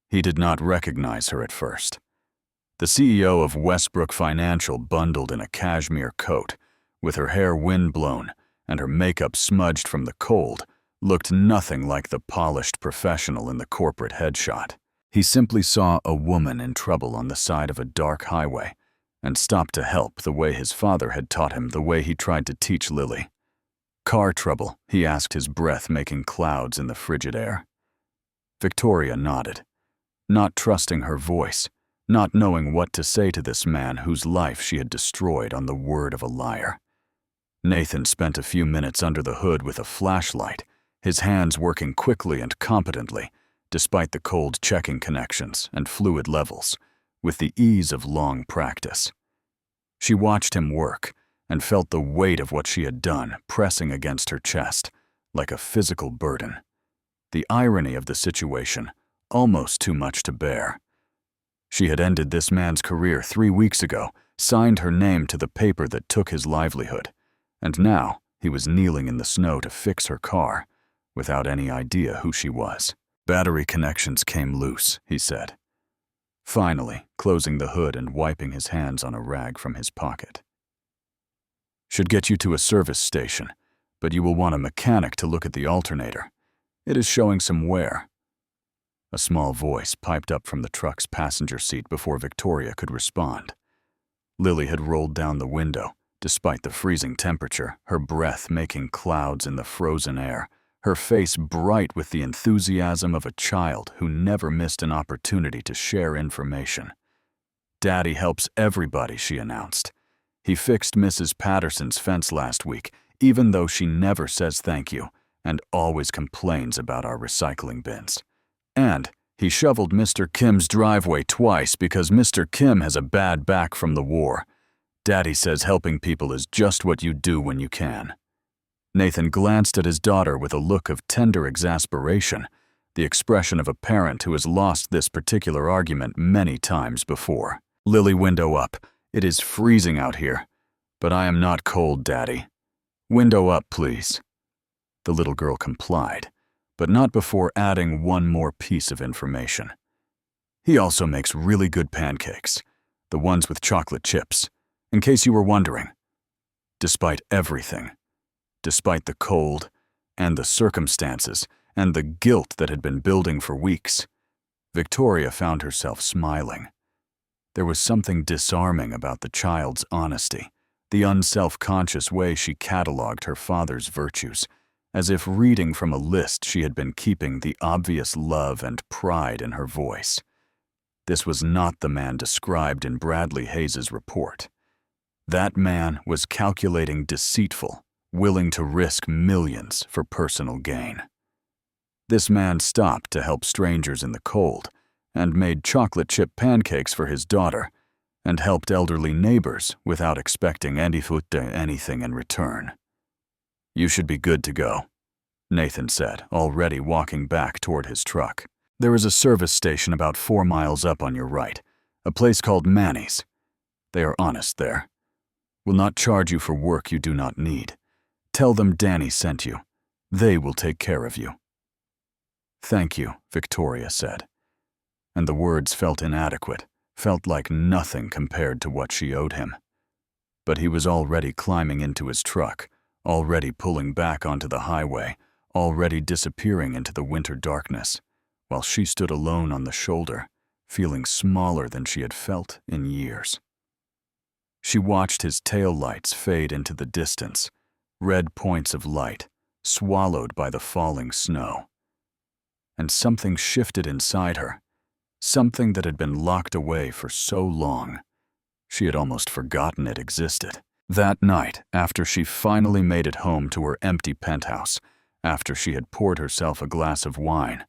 [SPEAKER 1] He did not recognize her at first. The CEO of Westbrook Financial, bundled in a cashmere coat, with her hair windblown and her makeup smudged from the cold, looked nothing like the polished professional in the corporate headshot. He simply saw a woman in trouble on the side of a dark highway and stopped to help the way his father had taught him, the way he tried to teach Lily. Car trouble, he asked, his breath making clouds in the frigid air. Victoria nodded, not trusting her voice, not knowing what to say to this man whose life she had destroyed on the word of a liar. Nathan spent a few minutes under the hood with a flashlight, his hands working quickly and competently, despite the cold checking connections and fluid levels, with the ease of long practice. She watched him work and felt the weight of what she had done pressing against her chest like a physical burden. The irony of the situation, almost too much to bear. She had ended this man's career 3 weeks ago, signed her name to the paper that took his livelihood, and now he was kneeling in the snow to fix her car, without any idea who she was. Battery connections came loose, he said, finally closing the hood and wiping his hands on a rag from his pocket. Should get you to a service station, but you will want a mechanic to look at the alternator. It is showing some wear. A small voice piped up from the truck's passenger seat before Victoria could respond. Lily had rolled down the window, despite the freezing temperature, her breath making clouds in the frozen air, her face bright with the enthusiasm of a child who never missed an opportunity to share information. "Daddy helps everybody," she announced. "He fixed Mrs. Patterson's fence last week, even though she never says thank you and always complains about our recycling bins. And he shoveled Mr. Kim's driveway twice because Mr. Kim has a bad back from the war. Daddy says helping people is just what you do when you can. Nathan glanced at his daughter with a look of tender exasperation, the expression of a parent who has lost this particular argument many times before. Lily, window up. It is freezing out here. But I am not cold, Daddy. Window up, please. The little girl complied, but not before adding one more piece of information. He also makes really good pancakes, the ones with chocolate chips, in case you were wondering. Despite everything, despite the cold and the circumstances and the guilt that had been building for weeks, Victoria found herself smiling. There was something disarming about the child's honesty, the unself-conscious way she cataloged her father's virtues, as if reading from a list she had been keeping the obvious love and pride in her voice. This was not the man described in Bradley Hayes's report. That man was calculating, deceitful, willing to risk millions for personal gain. This man stopped to help strangers in the cold and made chocolate chip pancakes for his daughter and helped elderly neighbors without expecting anything in return. You should be good to go, Nathan said, already walking back toward his truck. There is a service station about 4 miles up on your right, a place called Manny's. They are honest there. Will not charge you for work you do not need. Tell them Danny sent you. They will take care of you. Thank you, Victoria said. And the words felt inadequate, felt like nothing compared to what she owed him. But he was already climbing into his truck, already pulling back onto the highway, already disappearing into the winter darkness, while she stood alone on the shoulder, feeling smaller than she had felt in years. She watched his tail lights fade into the distance, red points of light, swallowed by the falling snow. And something shifted inside her, something that had been locked away for so long. She had almost forgotten it existed. That night, after she finally made it home to her empty penthouse, after she had poured herself a glass of wine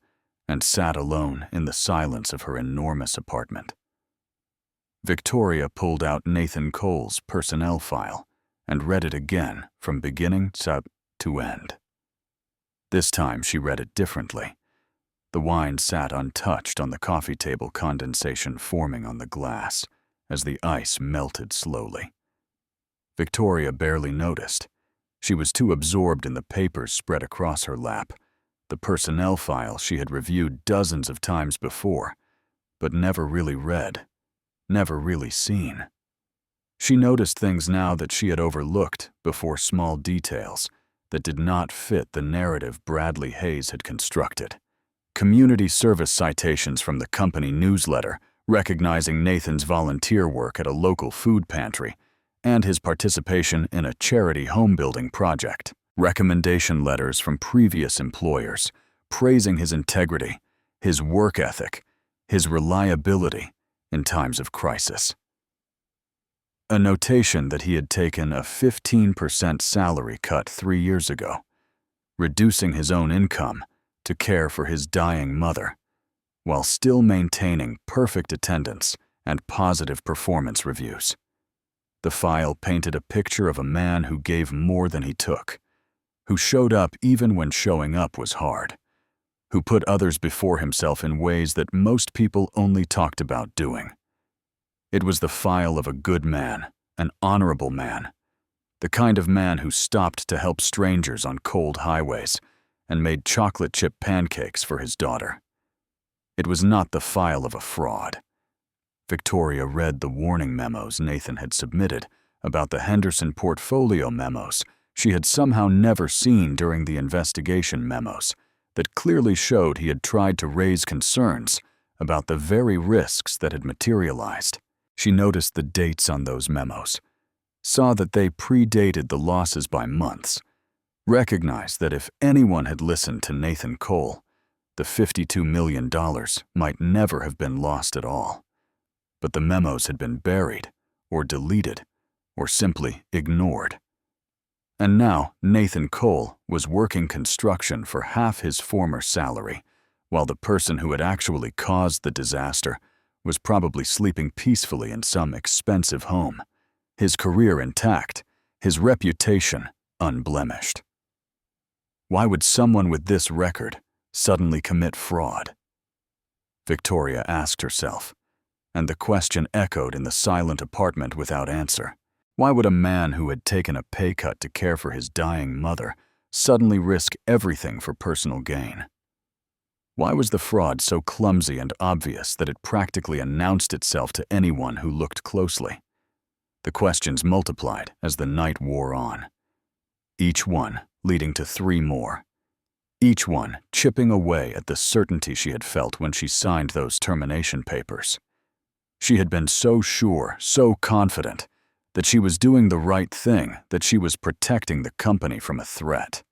[SPEAKER 1] and sat alone in the silence of her enormous apartment, Victoria pulled out Nathan Cole's personnel file and read it again from beginning to end. This time she read it differently. The wine sat untouched on the coffee table, condensation forming on the glass as the ice melted slowly. Victoria barely noticed. She was too absorbed in the papers spread across her lap, the personnel file she had reviewed dozens of times before, but never really read, never really seen. She noticed things now that she had overlooked before, small details that did not fit the narrative Bradley Hayes had constructed. Community service citations from the company newsletter recognizing Nathan's volunteer work at a local food pantry and his participation in a charity home-building project. Recommendation letters from previous employers praising his integrity, his work ethic, his reliability in times of crisis. A notation that he had taken a 15% salary cut 3 years ago, reducing his own income to care for his dying mother, while still maintaining perfect attendance and positive performance reviews. The file painted a picture of a man who gave more than he took, who showed up even when showing up was hard, who put others before himself in ways that most people only talked about doing. It was the file of a good man, an honorable man, the kind of man who stopped to help strangers on cold highways and made chocolate chip pancakes for his daughter. It was not the file of a fraud. Victoria read the warning memos Nathan had submitted about the Henderson portfolio memos she had somehow never seen during the investigation memos that clearly showed he had tried to raise concerns about the very risks that had materialized. She noticed the dates on those memos, saw that they predated the losses by months, recognized that if anyone had listened to Nathan Cole, the $52 million might never have been lost at all. But the memos had been buried, or deleted, or simply ignored. And now Nathan Cole was working construction for half his former salary, while the person who had actually caused the disaster was probably sleeping peacefully in some expensive home, his career intact, his reputation unblemished. Why would someone with this record suddenly commit fraud? Victoria asked herself, and the question echoed in the silent apartment without answer. Why would a man who had taken a pay cut to care for his dying mother suddenly risk everything for personal gain? Why was the fraud so clumsy and obvious that it practically announced itself to anyone who looked closely? The questions multiplied as the night wore on, each one leading to 3 more, each one chipping away at the certainty she had felt when she signed those termination papers. She had been so sure, so confident, that she was doing the right thing, that she was protecting the company from a threat.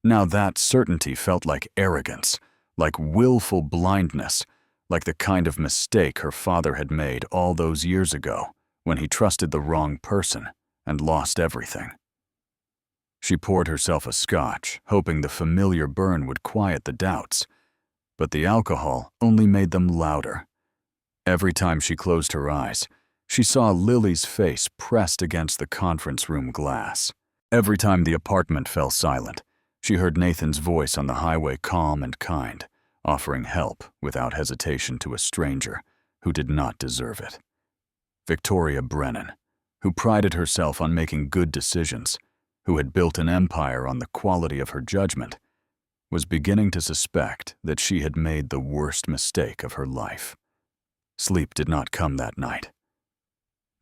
[SPEAKER 1] Now that certainty felt like arrogance, like willful blindness, like the kind of mistake her father had made all those years ago when he trusted the wrong person and lost everything. She poured herself a scotch, hoping the familiar burn would quiet the doubts, but the alcohol only made them louder. Every time she closed her eyes, she saw Lily's face pressed against the conference room glass. Every time the apartment fell silent, she heard Nathan's voice on the highway, calm and kind, offering help without hesitation to a stranger who did not deserve it. Victoria Brennan, who prided herself on making good decisions, who had built an empire on the quality of her judgment, was beginning to suspect that she had made the worst mistake of her life. Sleep did not come that night.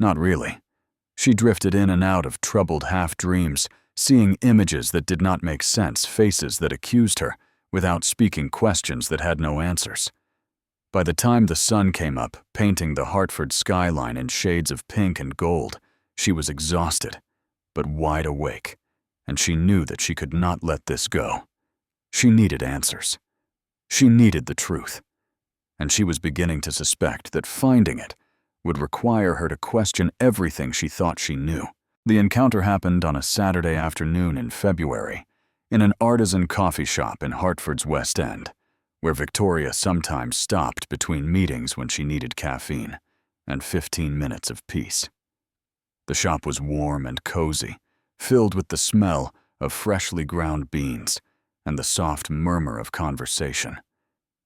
[SPEAKER 1] Not really. She drifted in and out of troubled half-dreams, seeing images that did not make sense, faces that accused her, without speaking questions that had no answers. By the time the sun came up, painting the Hartford skyline in shades of pink and gold, she was exhausted, but wide awake, and she knew that she could not let this go. She needed answers. She needed the truth, and she was beginning to suspect that finding it would require her to question everything she thought she knew. The encounter happened on a Saturday afternoon in February, in an artisan coffee shop in Hartford's West End, where Victoria sometimes stopped between meetings when she needed caffeine and 15 minutes of peace. The shop was warm and cozy, filled with the smell of freshly ground beans and the soft murmur of conversation.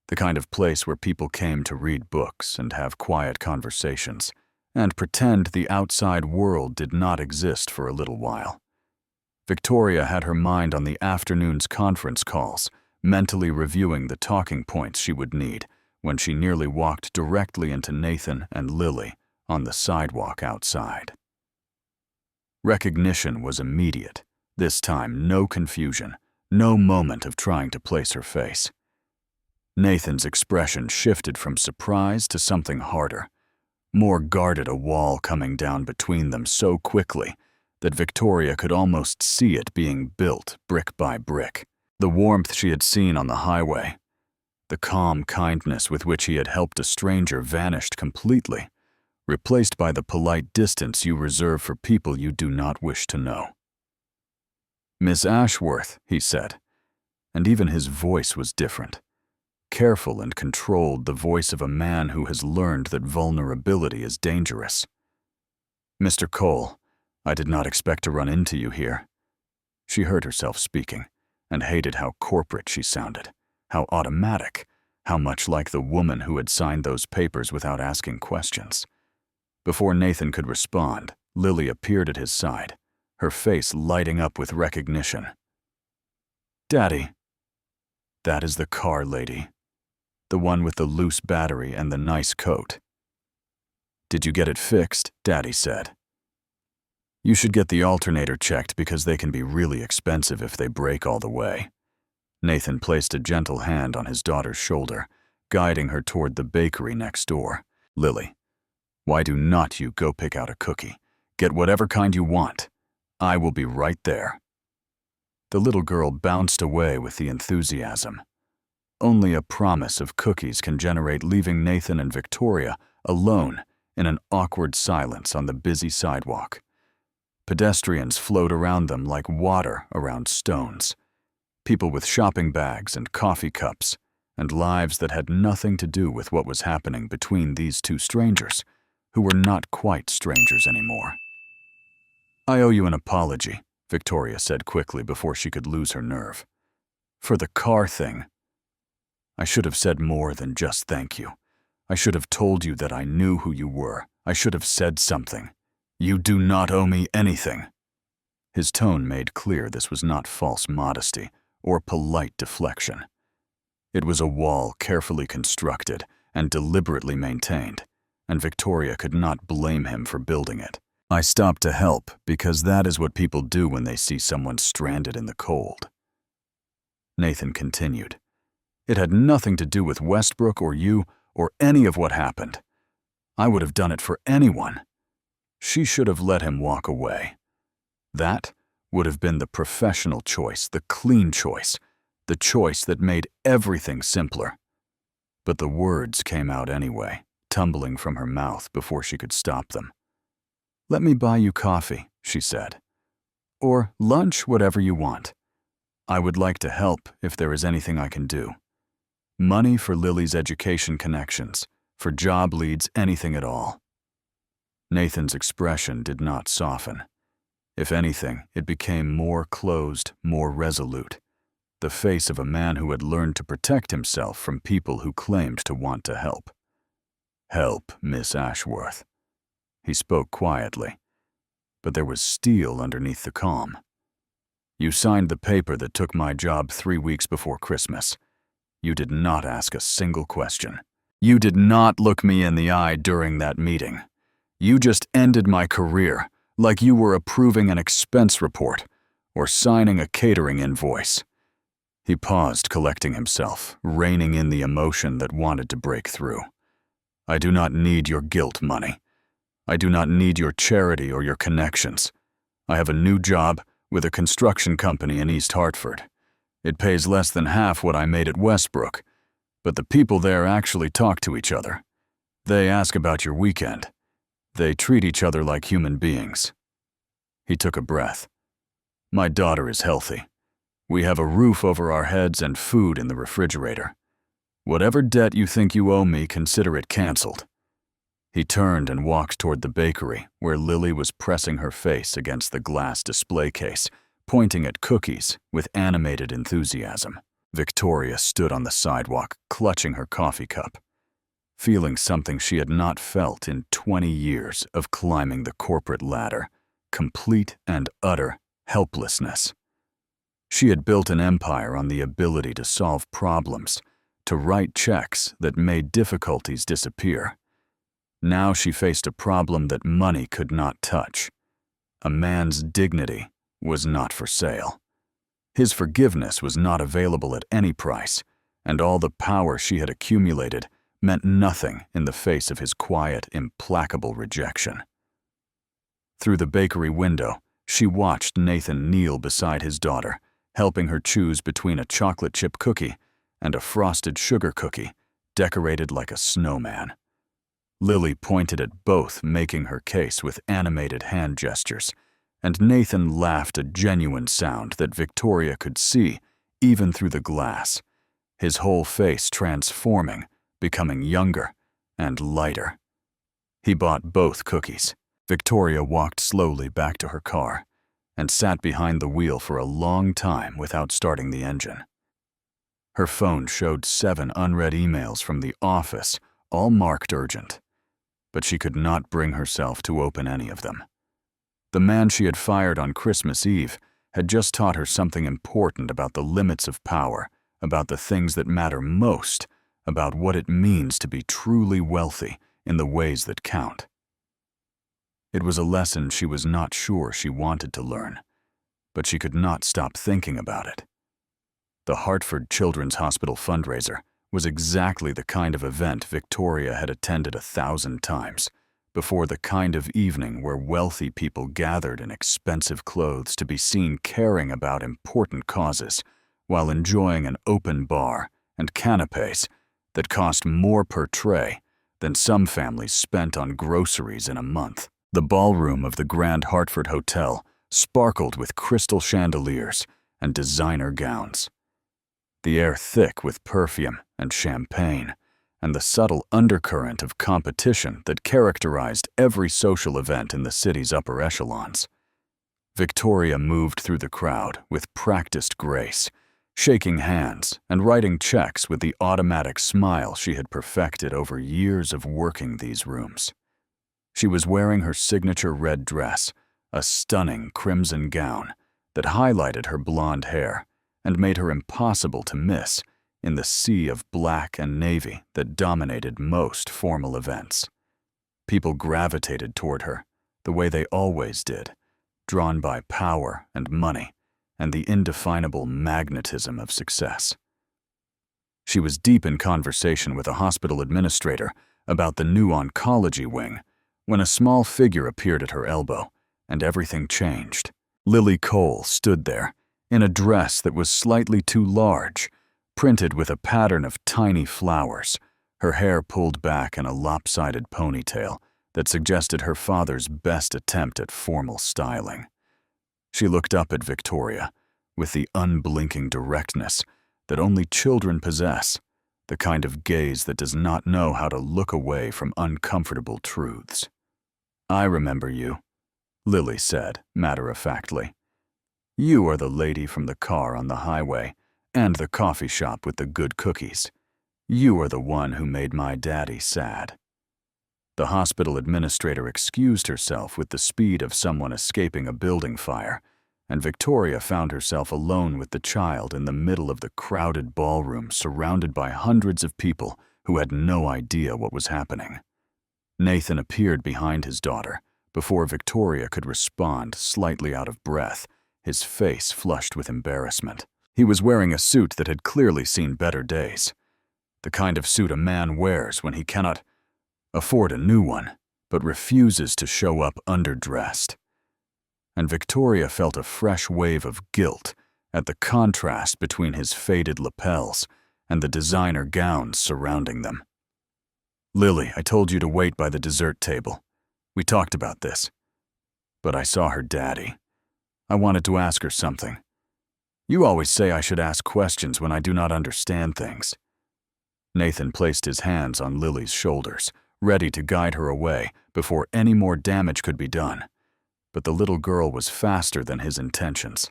[SPEAKER 1] The kind of place where people came to read books and have quiet conversations and pretend the outside world did not exist for a little while. Victoria had her mind on the afternoon's conference calls, mentally reviewing the talking points she would need when she nearly walked directly into Nathan and Lily on the sidewalk outside. Recognition was immediate. This time, no confusion, no moment of trying to place her face. Nathan's expression shifted from surprise to something harder, more guarded, a wall coming down between them so quickly that Victoria could almost see it being built brick by brick. The warmth she had seen on the highway, the calm kindness with which he had helped a stranger vanished completely, replaced by the polite distance you reserve for people you do not wish to know. "Miss Ashworth," he said, and even his voice was different. Careful and controlled, the voice of a man who has learned that vulnerability is dangerous. "Mr. Cole, I did not expect to run into you here." She heard herself speaking, and hated how corporate she sounded, how automatic, how much like the woman who had signed those papers without asking questions. Before Nathan could respond, Lily appeared at his side, her face lighting up with recognition. "Daddy." "That is the car lady. The one with the loose battery and the nice coat." "Did you get it fixed?" Daddy said. "You should get the alternator checked because they can be really expensive if they break all the way." Nathan placed a gentle hand on his daughter's shoulder, guiding her toward the bakery next door. "Lily, why do not you go pick out a cookie? Get whatever kind you want. I will be right there." The little girl bounced away with the enthusiasm. Only a promise of cookies can generate leaving Nathan and Victoria alone in an awkward silence on the busy sidewalk. Pedestrians flowed around them like water around stones. People with shopping bags and coffee cups, and lives that had nothing to do with what was happening between these two strangers, who were not quite strangers anymore. "I owe you an apology," Victoria said quickly before she could lose her nerve. "For the car thing. I should have said more than just thank you. I should have told you that I knew who you were. I should have said something. You do not owe me anything." His tone made clear this was not false modesty or polite deflection. It was a wall carefully constructed and deliberately maintained, and Victoria could not blame him for building it. "I stopped to help because that is what people do when they see someone stranded in the cold." Nathan continued. "It had nothing to do with Westbrook or you or any of what happened. I would have done it for anyone." She should have let him walk away. That would have been the professional choice, the clean choice, the choice that made everything simpler. But the words came out anyway, tumbling from her mouth before she could stop them. "Let me buy you coffee," she said. "Or lunch, whatever you want. I would like to help if there is anything I can do. Money for Lily's education connections, for job leads, anything at all." Nathan's expression did not soften. If anything, it became more closed, more resolute. The face of a man who had learned to protect himself from people who claimed to want to help. "Help, Miss Ashworth." He spoke quietly, but there was steel underneath the calm. "You signed the paper that took my job 3 weeks before Christmas. You did not ask a single question. You did not look me in the eye during that meeting. You just ended my career like you were approving an expense report or signing a catering invoice." He paused, collecting himself, reining in the emotion that wanted to break through. "I do not need your guilt money. I do not need your charity or your connections. I have a new job with a construction company in East Hartford. It pays less than half what I made at Westbrook, but the people there actually talk to each other. They ask about your weekend. They treat each other like human beings." He took a breath. "My daughter is healthy. We have a roof over our heads and food in the refrigerator. Whatever debt you think you owe me, consider it canceled." He turned and walked toward the bakery, where Lily was pressing her face against the glass display case, pointing at cookies with animated enthusiasm. Victoria stood on the sidewalk, clutching her coffee cup, feeling something she had not felt in 20 years of climbing the corporate ladder, complete and utter helplessness. She had built an empire on the ability to solve problems, to write checks that made difficulties disappear. Now she faced a problem that money could not touch. A man's dignity was not for sale. His forgiveness was not available at any price, and all the power she had accumulated meant nothing in the face of his quiet, implacable rejection. Through the bakery window, she watched Nathan kneel beside his daughter, helping her choose between a chocolate chip cookie and a frosted sugar cookie, decorated like a snowman. Lily pointed at both, making her case with animated hand gestures, and Nathan laughed a genuine sound that Victoria could see even through the glass, his whole face transforming, becoming younger and lighter. He bought both cookies. Victoria walked slowly back to her car and sat behind the wheel for a long time without starting the engine. Her phone showed 7 unread emails from the office, all marked urgent, but she could not bring herself to open any of them. The man she had fired on Christmas Eve had just taught her something important about the limits of power, about the things that matter most, about what it means to be truly wealthy in the ways that count. It was a lesson she was not sure she wanted to learn, but she could not stop thinking about it. The Hartford Children's Hospital fundraiser was exactly the kind of event Victoria had attended 1,000 times, before the kind of evening where wealthy people gathered in expensive clothes to be seen caring about important causes while enjoying an open bar and canapes that cost more per tray than some families spent on groceries in a month. The ballroom of the Grand Hartford Hotel sparkled with crystal chandeliers and designer gowns. The air thick with perfume and champagne, and the subtle undercurrent of competition that characterized every social event in the city's upper echelons. Victoria moved through the crowd with practiced grace, shaking hands and writing checks with the automatic smile she had perfected over years of working these rooms. She was wearing her signature red dress, a stunning crimson gown that highlighted her blonde hair and made her impossible to miss in the sea of black and navy that dominated most formal events. People gravitated toward her, the way they always did, drawn by power and money and the indefinable magnetism of success. She was deep in conversation with a hospital administrator about the new oncology wing when a small figure appeared at her elbow, and everything changed. Lily Cole stood there, in a dress that was slightly too large, printed with a pattern of tiny flowers, her hair pulled back in a lopsided ponytail that suggested her father's best attempt at formal styling. She looked up at Victoria with the unblinking directness that only children possess, the kind of gaze that does not know how to look away from uncomfortable truths. "I remember you," Lily said, matter-of-factly. "You are the lady from the car on the highway and the coffee shop with the good cookies. You are the one who made my daddy sad." The hospital administrator excused herself with the speed of someone escaping a building fire, and Victoria found herself alone with the child in the middle of the crowded ballroom surrounded by hundreds of people who had no idea what was happening. Nathan appeared behind his daughter before Victoria could respond, slightly out of breath, his face flushed with embarrassment. He was wearing a suit that had clearly seen better days. The kind of suit a man wears when he cannot afford a new one, but refuses to show up underdressed. And Victoria felt a fresh wave of guilt at the contrast between his faded lapels and the designer gowns surrounding them. "Lily, I told you to wait by the dessert table. We talked about this. But I saw her daddy. I wanted to ask her something. You always say I should ask questions when I do not understand things." Nathan placed his hands on Lily's shoulders, ready to guide her away before any more damage could be done. But the little girl was faster than his intentions.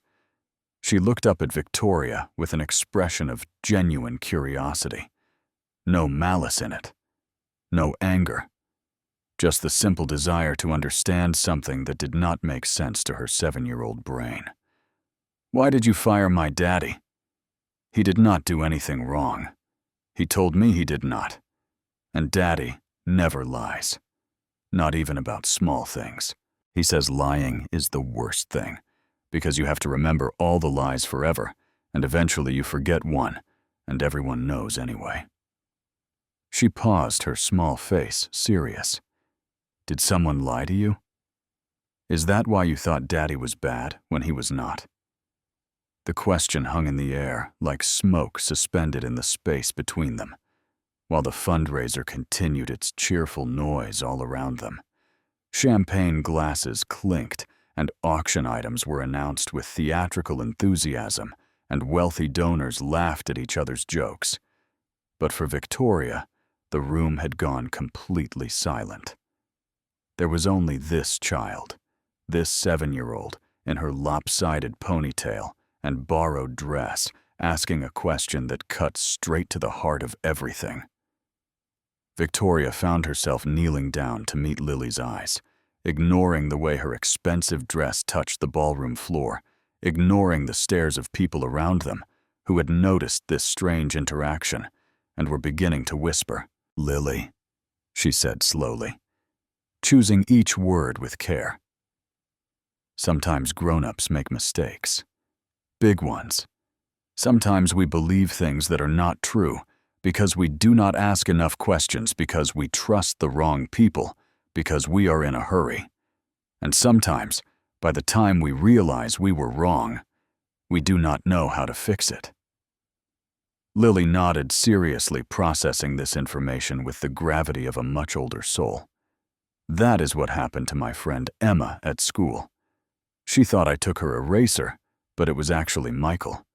[SPEAKER 1] She looked up at Victoria with an expression of genuine curiosity. No malice in it. No anger. Just the simple desire to understand something that did not make sense to her 7-year-old brain. "Why did you fire my daddy?" "He did not do anything wrong. He told me he did not. And Daddy never lies. Not even about small things. He says lying is the worst thing, because you have to remember all the lies forever, and eventually you forget one, and everyone knows anyway." She paused, her small face serious. "Did someone lie to you? Is that why you thought Daddy was bad when he was not?" The question hung in the air like smoke suspended in the space between them, while the fundraiser continued its cheerful noise all around them. Champagne glasses clinked, and auction items were announced with theatrical enthusiasm, and wealthy donors laughed at each other's jokes. But for Victoria, the room had gone completely silent. There was only this child, this 7-year-old, in her lopsided ponytail and borrowed dress, asking a question that cut straight to the heart of everything. Victoria found herself kneeling down to meet Lily's eyes, ignoring the way her expensive dress touched the ballroom floor, ignoring the stares of people around them who had noticed this strange interaction and were beginning to whisper. "Lily," she said slowly, choosing each word with care. "Sometimes grown-ups make mistakes. Big ones. Sometimes we believe things that are not true because we do not ask enough questions, because we trust the wrong people, because we are in a hurry. And sometimes, by the time we realize we were wrong, we do not know how to fix it." Lily nodded, seriously processing this information with the gravity of a much older soul. That is what happened to my friend Emma at school. She thought I took her eraser, but it was actually Michael.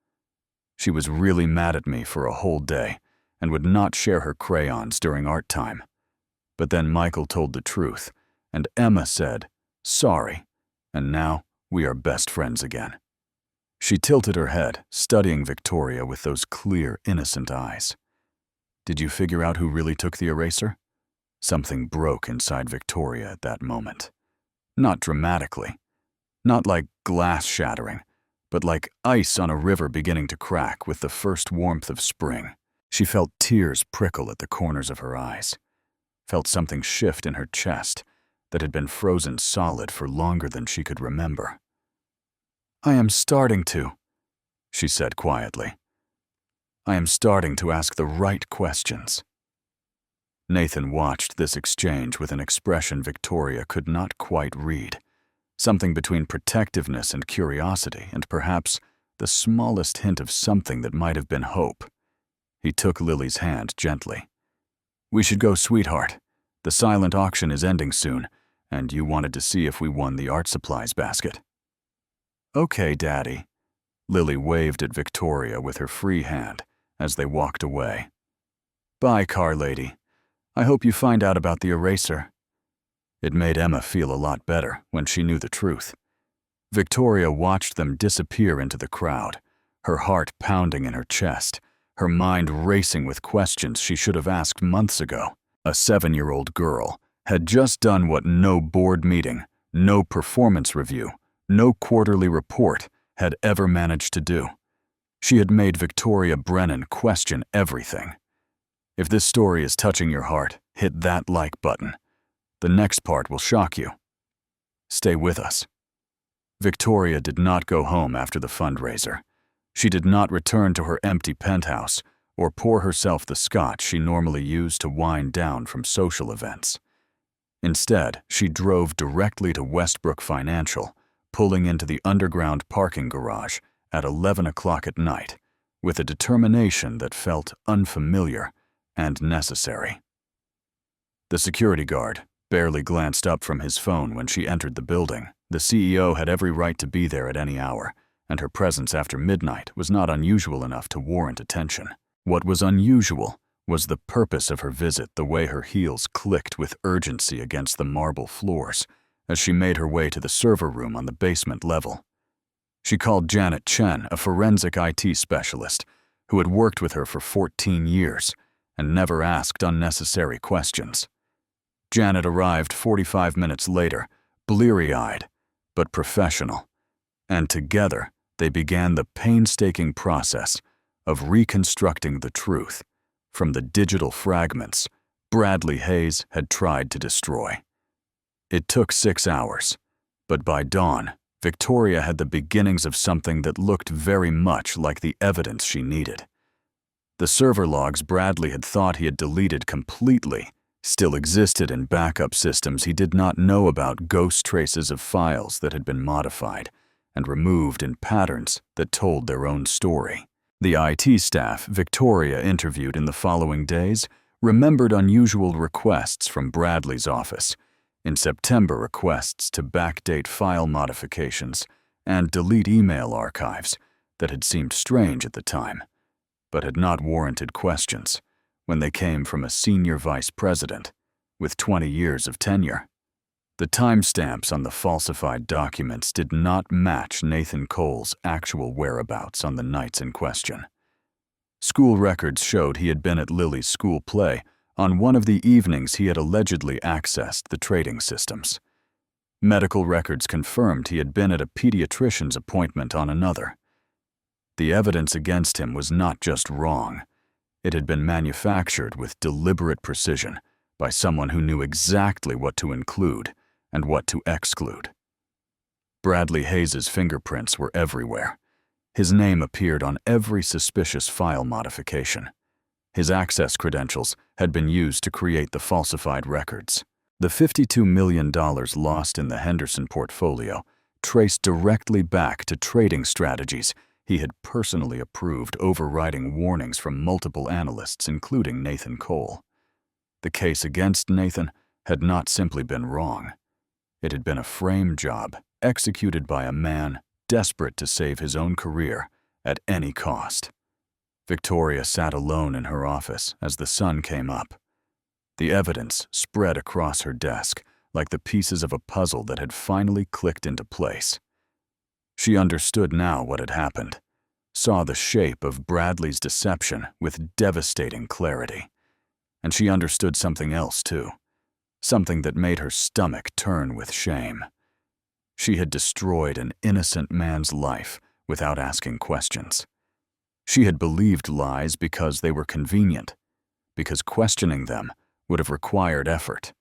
[SPEAKER 1] She was really mad at me for a whole day and would not share her crayons during art time. But then Michael told the truth, and Emma said, "Sorry," and now we are best friends again. She tilted her head, studying Victoria with those clear, innocent eyes. Did you figure out who really took the eraser? Something broke inside Victoria at that moment. Not dramatically. Not like glass shattering, but like ice on a river beginning to crack with the first warmth of spring. She felt tears prickle at the corners of her eyes, felt something shift in her chest that had been frozen solid for longer than she could remember. "I am starting to," she said quietly. "I am starting to ask the right questions." Nathan watched this exchange with an expression Victoria could not quite read, something between protectiveness and curiosity, and perhaps the smallest hint of something that might have been hope. He took Lily's hand gently. "We should go, sweetheart. The silent auction is ending soon, and you wanted to see if we won the art supplies basket." "Okay, Daddy." Lily waved at Victoria with her free hand as they walked away. "Bye, car lady. I hope you find out about the eraser." It made Emma feel a lot better when she knew the truth. Victoria watched them disappear into the crowd, her heart pounding in her chest, her mind racing with questions she should have asked months ago. A 7-year-old girl had just done what no board meeting, no performance review, no quarterly report had ever managed to do. She had made Victoria Brennan question everything. If this story is touching your heart, hit that like button. The next part will shock you. Stay with us. Victoria did not go home after the fundraiser. She did not return to her empty penthouse or pour herself the scotch she normally used to wind down from social events. Instead, she drove directly to Westbrook Financial, pulling into the underground parking garage at 11 o'clock at night, with a determination that felt unfamiliar and necessary. The security guard barely glanced up from his phone when she entered the building. The CEO had every right to be there at any hour, and her presence after midnight was not unusual enough to warrant attention. What was unusual was the purpose of her visit, the way her heels clicked with urgency against the marble floors as she made her way to the server room on the basement level. She called Janet Chen, a forensic IT specialist who had worked with her for 14 years and never asked unnecessary questions. Janet arrived 45 minutes later, bleary-eyed but professional, and together they began the painstaking process of reconstructing the truth from the digital fragments Bradley Hayes had tried to destroy. It took 6 hours, but by dawn, Victoria had the beginnings of something that looked very much like the evidence she needed. The server logs Bradley had thought he had deleted completely still existed in backup systems he did not know about, ghost traces of files that had been modified and removed in patterns that told their own story. The IT staff Victoria interviewed in the following days remembered unusual requests from Bradley's office. In September, requests to backdate file modifications and delete email archives that had seemed strange at the time, but had not warranted questions when they came from a senior vice president with 20 years of tenure. The timestamps on the falsified documents did not match Nathan Cole's actual whereabouts on the nights in question. School records showed he had been at Lily's school play on one of the evenings he had allegedly accessed the trading systems. Medical records confirmed he had been at a pediatrician's appointment on another. The evidence against him was not just wrong. It had been manufactured with deliberate precision by someone who knew exactly what to include and what to exclude. Bradley Hayes's fingerprints were everywhere. His name appeared on every suspicious file modification. His access credentials had been used to create the falsified records. The $52 million lost in the Henderson portfolio traced directly back to trading strategies he had personally approved, overriding warnings from multiple analysts, including Nathan Cole. The case against Nathan had not simply been wrong. It had been a frame job executed by a man desperate to save his own career at any cost. Victoria sat alone in her office as the sun came up. The evidence spread across her desk like the pieces of a puzzle that had finally clicked into place. She understood now what had happened, saw the shape of Bradley's deception with devastating clarity. And she understood something else too, something that made her stomach turn with shame. She had destroyed an innocent man's life without asking questions. She had believed lies because they were convenient, because questioning them would have required effort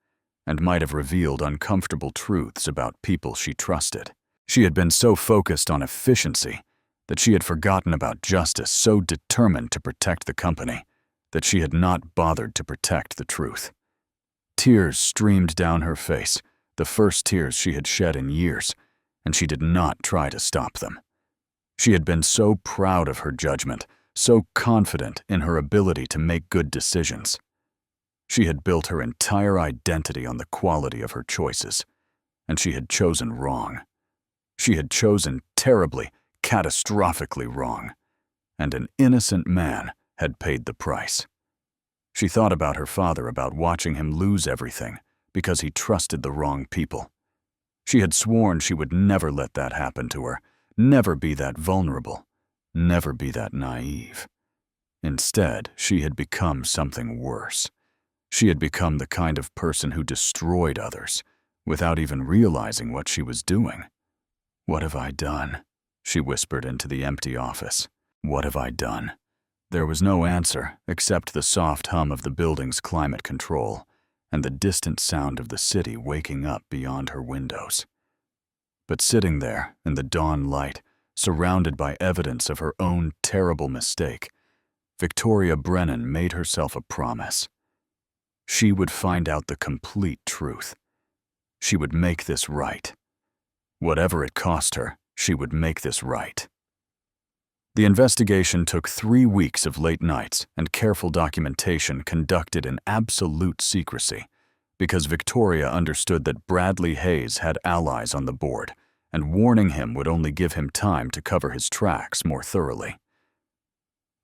[SPEAKER 1] and might have revealed uncomfortable truths about people she trusted. She had been so focused on efficiency that she had forgotten about justice, so determined to protect the company that she had not bothered to protect the truth. Tears streamed down her face, the first tears she had shed in years, and she did not try to stop them. She had been so proud of her judgment, so confident in her ability to make good decisions. She had built her entire identity on the quality of her choices, and she had chosen wrong. She had chosen terribly, catastrophically wrong, and an innocent man had paid the price. She thought about her father, about watching him lose everything because he trusted the wrong people. She had sworn she would never let that happen to her, never be that vulnerable, never be that naive. Instead, she had become something worse. She had become the kind of person who destroyed others without even realizing what she was doing. "What have I done?" she whispered into the empty office. "What have I done?" There was no answer except the soft hum of the building's climate control and the distant sound of the city waking up beyond her windows. But sitting there in the dawn light, surrounded by evidence of her own terrible mistake, Victoria Brennan made herself a promise. She would find out the complete truth. She would make this right. Whatever it cost her, she would make this right. The investigation took 3 weeks of late nights and careful documentation conducted in absolute secrecy, because Victoria understood that Bradley Hayes had allies on the board, and warning him would only give him time to cover his tracks more thoroughly.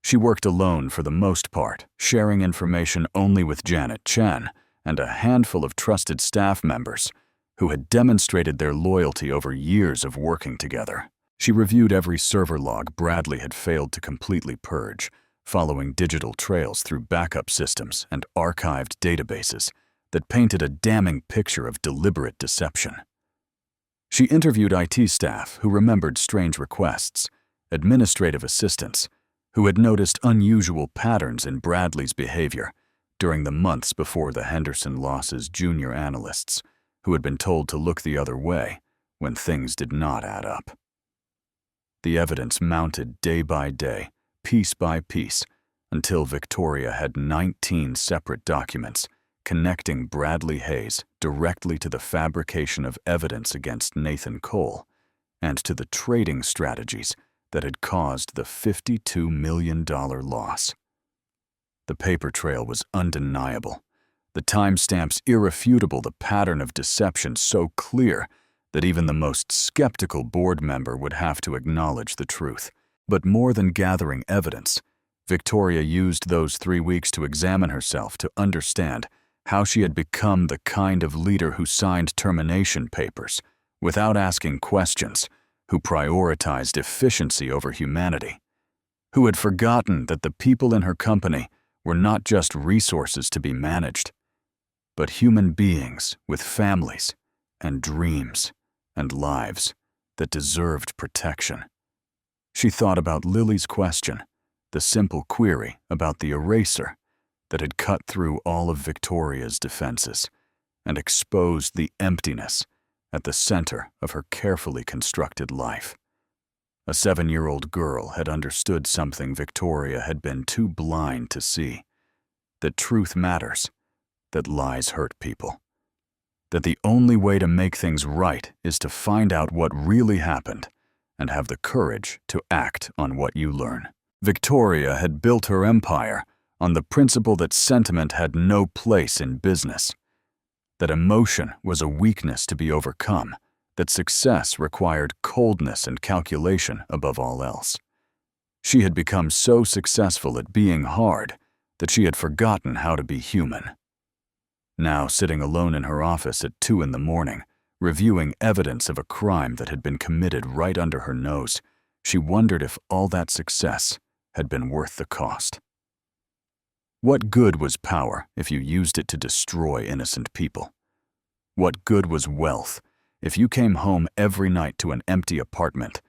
[SPEAKER 1] She worked alone for the most part, sharing information only with Janet Chen and a handful of trusted staff members who had demonstrated their loyalty over years of working together. She reviewed every server log Bradley had failed to completely purge, following digital trails through backup systems and archived databases that painted a damning picture of deliberate deception. She interviewed IT staff who remembered strange requests, administrative assistants who had noticed unusual patterns in Bradley's behavior during the months before the Henderson losses, junior analysts who had been told to look the other way when things did not add up. The evidence mounted day by day, piece by piece, until Victoria had 19 separate documents connecting Bradley Hayes directly to the fabrication of evidence against Nathan Cole and to the trading strategies that had caused the $52 million loss. The paper trail was undeniable, the timestamps irrefutable, the pattern of deception so clear that even the most skeptical board member would have to acknowledge the truth. But more than gathering evidence, Victoria used those 3 weeks to examine herself, to understand how she had become the kind of leader who signed termination papers without asking questions, who prioritized efficiency over humanity, who had forgotten that the people in her company were not just resources to be managed, but human beings with families and dreams and lives that deserved protection. She thought about Lily's question, the simple query about the eraser that had cut through all of Victoria's defenses and exposed the emptiness at the center of her carefully constructed life. A 7-year-old girl had understood something Victoria had been too blind to see, that truth matters, that lies hurt people, that the only way to make things right is to find out what really happened and have the courage to act on what you learn. Victoria had built her empire on the principle that sentiment had no place in business, that emotion was a weakness to be overcome, that success required coldness and calculation above all else. She had become so successful at being hard that she had forgotten how to be human. Now, sitting alone in her office at 2 a.m, reviewing evidence of a crime that had been committed right under her nose, she wondered if all that success had been worth the cost. What good was power if you used it to destroy innocent people? What good was wealth if you came home every night to an empty apartment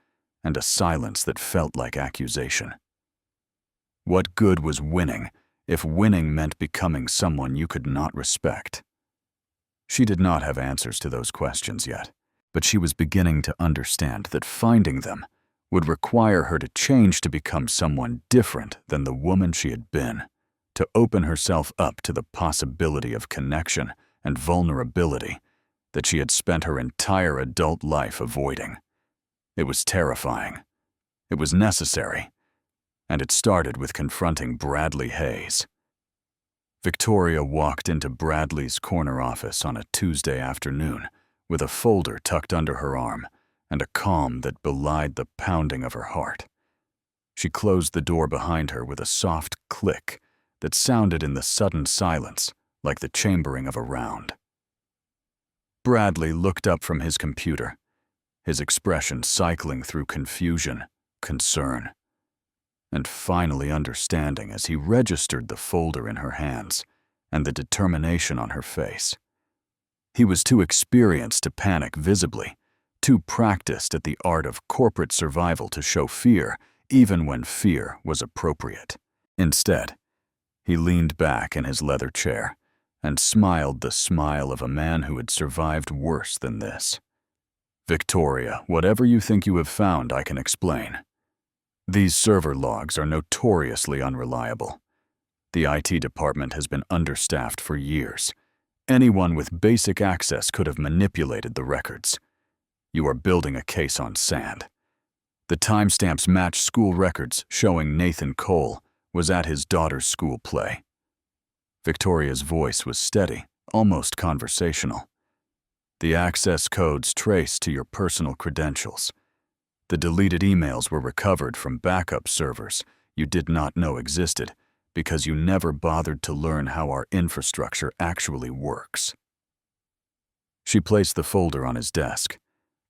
[SPEAKER 1] and a silence that felt like accusation? What good was winning if winning meant becoming someone you could not respect? She did not have answers to those questions yet, but she was beginning to understand that finding them would require her to change to become someone different than the woman she had been, to open herself up to the possibility of connection and vulnerability that she had spent her entire adult life avoiding. It was terrifying. It was necessary. And it started with confronting Bradley Hayes. Victoria walked into Bradley's corner office on a Tuesday afternoon with a folder tucked under her arm and a calm that belied the pounding of her heart. She closed the door behind her with a soft click that sounded in the sudden silence like the chambering of a round. Bradley looked up from his computer, his expression cycling through confusion, concern, and finally understanding as he registered the folder in her hands and the determination on her face. He was too experienced to panic visibly, too practiced at the art of corporate survival to show fear, even when fear was appropriate. Instead, he leaned back in his leather chair and smiled the smile of a man who had survived worse than this. "Victoria, whatever you think you have found, I can explain. These server logs are notoriously unreliable. The IT department has been understaffed for years. Anyone with basic access could have manipulated the records. You are building a case on sand. The timestamps match school records showing Nathan Cole was at his daughter's school play." Victoria's voice was steady, almost conversational. "The access codes trace to your personal credentials. The deleted emails were recovered from backup servers you did not know existed because you never bothered to learn how our infrastructure actually works." She placed the folder on his desk.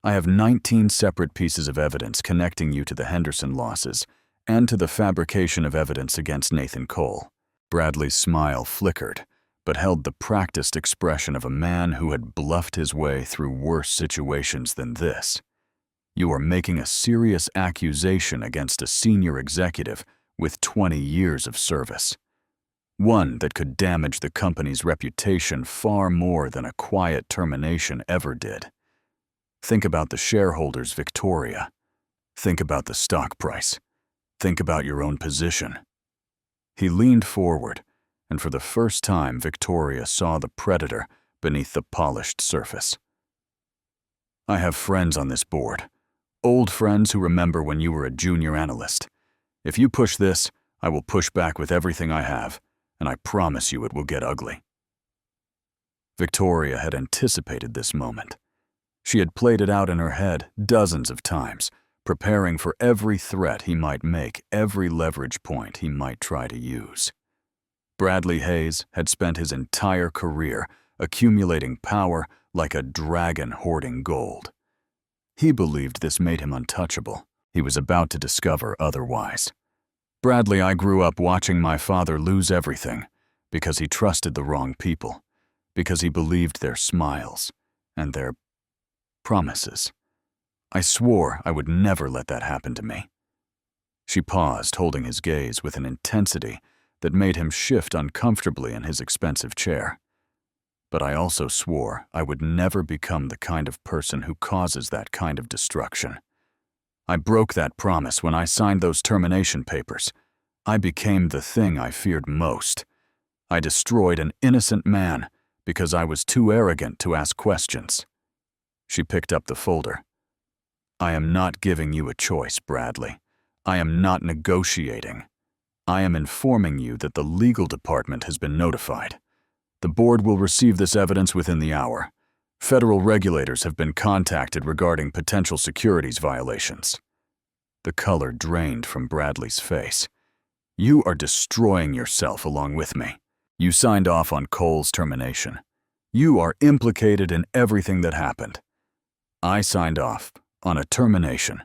[SPEAKER 1] "I have 19 separate pieces of evidence connecting you to the Henderson losses and to the fabrication of evidence against Nathan Cole." Bradley's smile flickered, but held the practiced expression of a man who had bluffed his way through worse situations than this. "You are making a serious accusation against a senior executive with 20 years of service. One that could damage the company's reputation far more than a quiet termination ever did. Think about the shareholders, Victoria. Think about the stock price. Think about your own position." He leaned forward, and for the first time Victoria saw the predator beneath the polished surface. "I have friends on this board. Old friends who remember when you were a junior analyst. If you push this, I will push back with everything I have, and I promise you it will get ugly." Victoria had anticipated this moment. She had played it out in her head dozens of times, preparing for every threat he might make, every leverage point he might try to use. Bradley Hayes had spent his entire career accumulating power like a dragon hoarding gold. He believed this made him untouchable. He was about to discover otherwise. "Bradley, I grew up watching my father lose everything because he trusted the wrong people, because he believed their smiles and their promises. I swore I would never let that happen to me." She paused, holding his gaze with an intensity that made him shift uncomfortably in his expensive chair. "But I also swore I would never become the kind of person who causes that kind of destruction. I broke that promise when I signed those termination papers. I became the thing I feared most. I destroyed an innocent man because I was too arrogant to ask questions." She picked up the folder. "I am not giving you a choice, Bradley. I am not negotiating. I am informing you that the legal department has been notified. The board will receive this evidence within the hour. Federal regulators have been contacted regarding potential securities violations. The color drained from Bradley's face. You are destroying yourself along with me. You signed off on Cole's termination. You are implicated in everything that happened. I signed off on a termination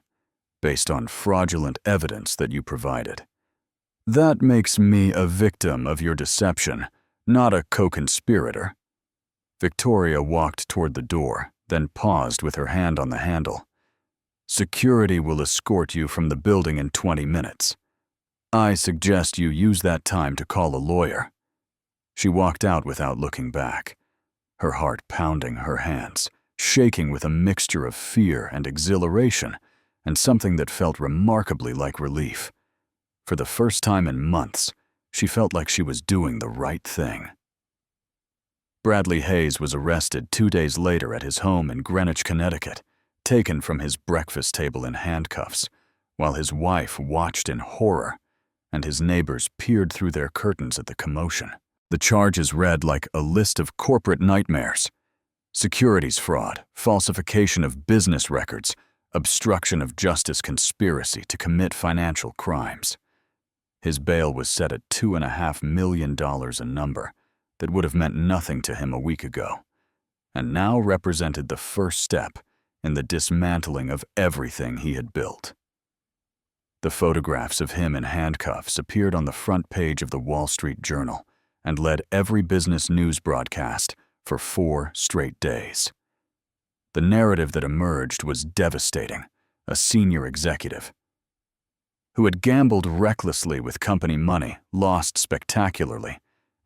[SPEAKER 1] based on fraudulent evidence that you provided. That makes me a victim of your deception, not a co-conspirator. Victoria walked toward the door, then paused with her hand on the handle. Security will escort you from the building in 20 minutes. I suggest you use that time to call a lawyer. She walked out without looking back, her heart pounding her hands, shaking with a mixture of fear and exhilaration, and something that felt remarkably like relief. For the first time in months, she felt like she was doing the right thing. Bradley Hayes was arrested 2 days later at his home in Greenwich, Connecticut, taken from his breakfast table in handcuffs, while his wife watched in horror, and his neighbors peered through their curtains at the commotion. The charges read like a list of corporate nightmares: securities fraud, falsification of business records, obstruction of justice conspiracy to commit financial crimes. His bail was set at $2.5 million a number that would have meant nothing to him a week ago, and now represented the first step in the dismantling of everything he had built. The photographs of him in handcuffs appeared on the front page of the Wall Street Journal and led every business news broadcast for 4 straight days. The narrative that emerged was devastating. A senior executive who had gambled recklessly with company money, lost spectacularly,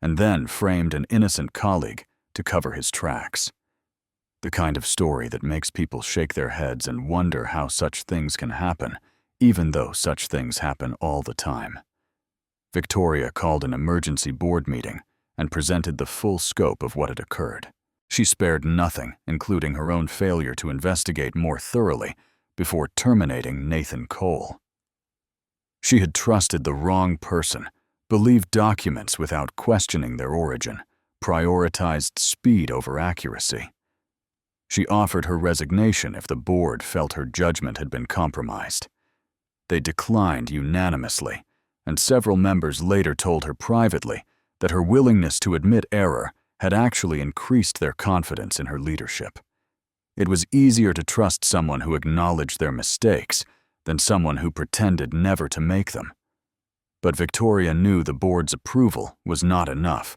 [SPEAKER 1] and then framed an innocent colleague to cover his tracks. The kind of story that makes people shake their heads and wonder how such things can happen, even though such things happen all the time. Victoria called an emergency board meeting and presented the full scope of what had occurred. She spared nothing, including her own failure to investigate more thoroughly before terminating Nathan Cole. She had trusted the wrong person, believed documents without questioning their origin, prioritized speed over accuracy. She offered her resignation if the board felt her judgment had been compromised. They declined unanimously, and several members later told her privately that her willingness to admit error had actually increased their confidence in her leadership. It was easier to trust someone who acknowledged their mistakes than someone who pretended never to make them. But Victoria knew the board's approval was not enough.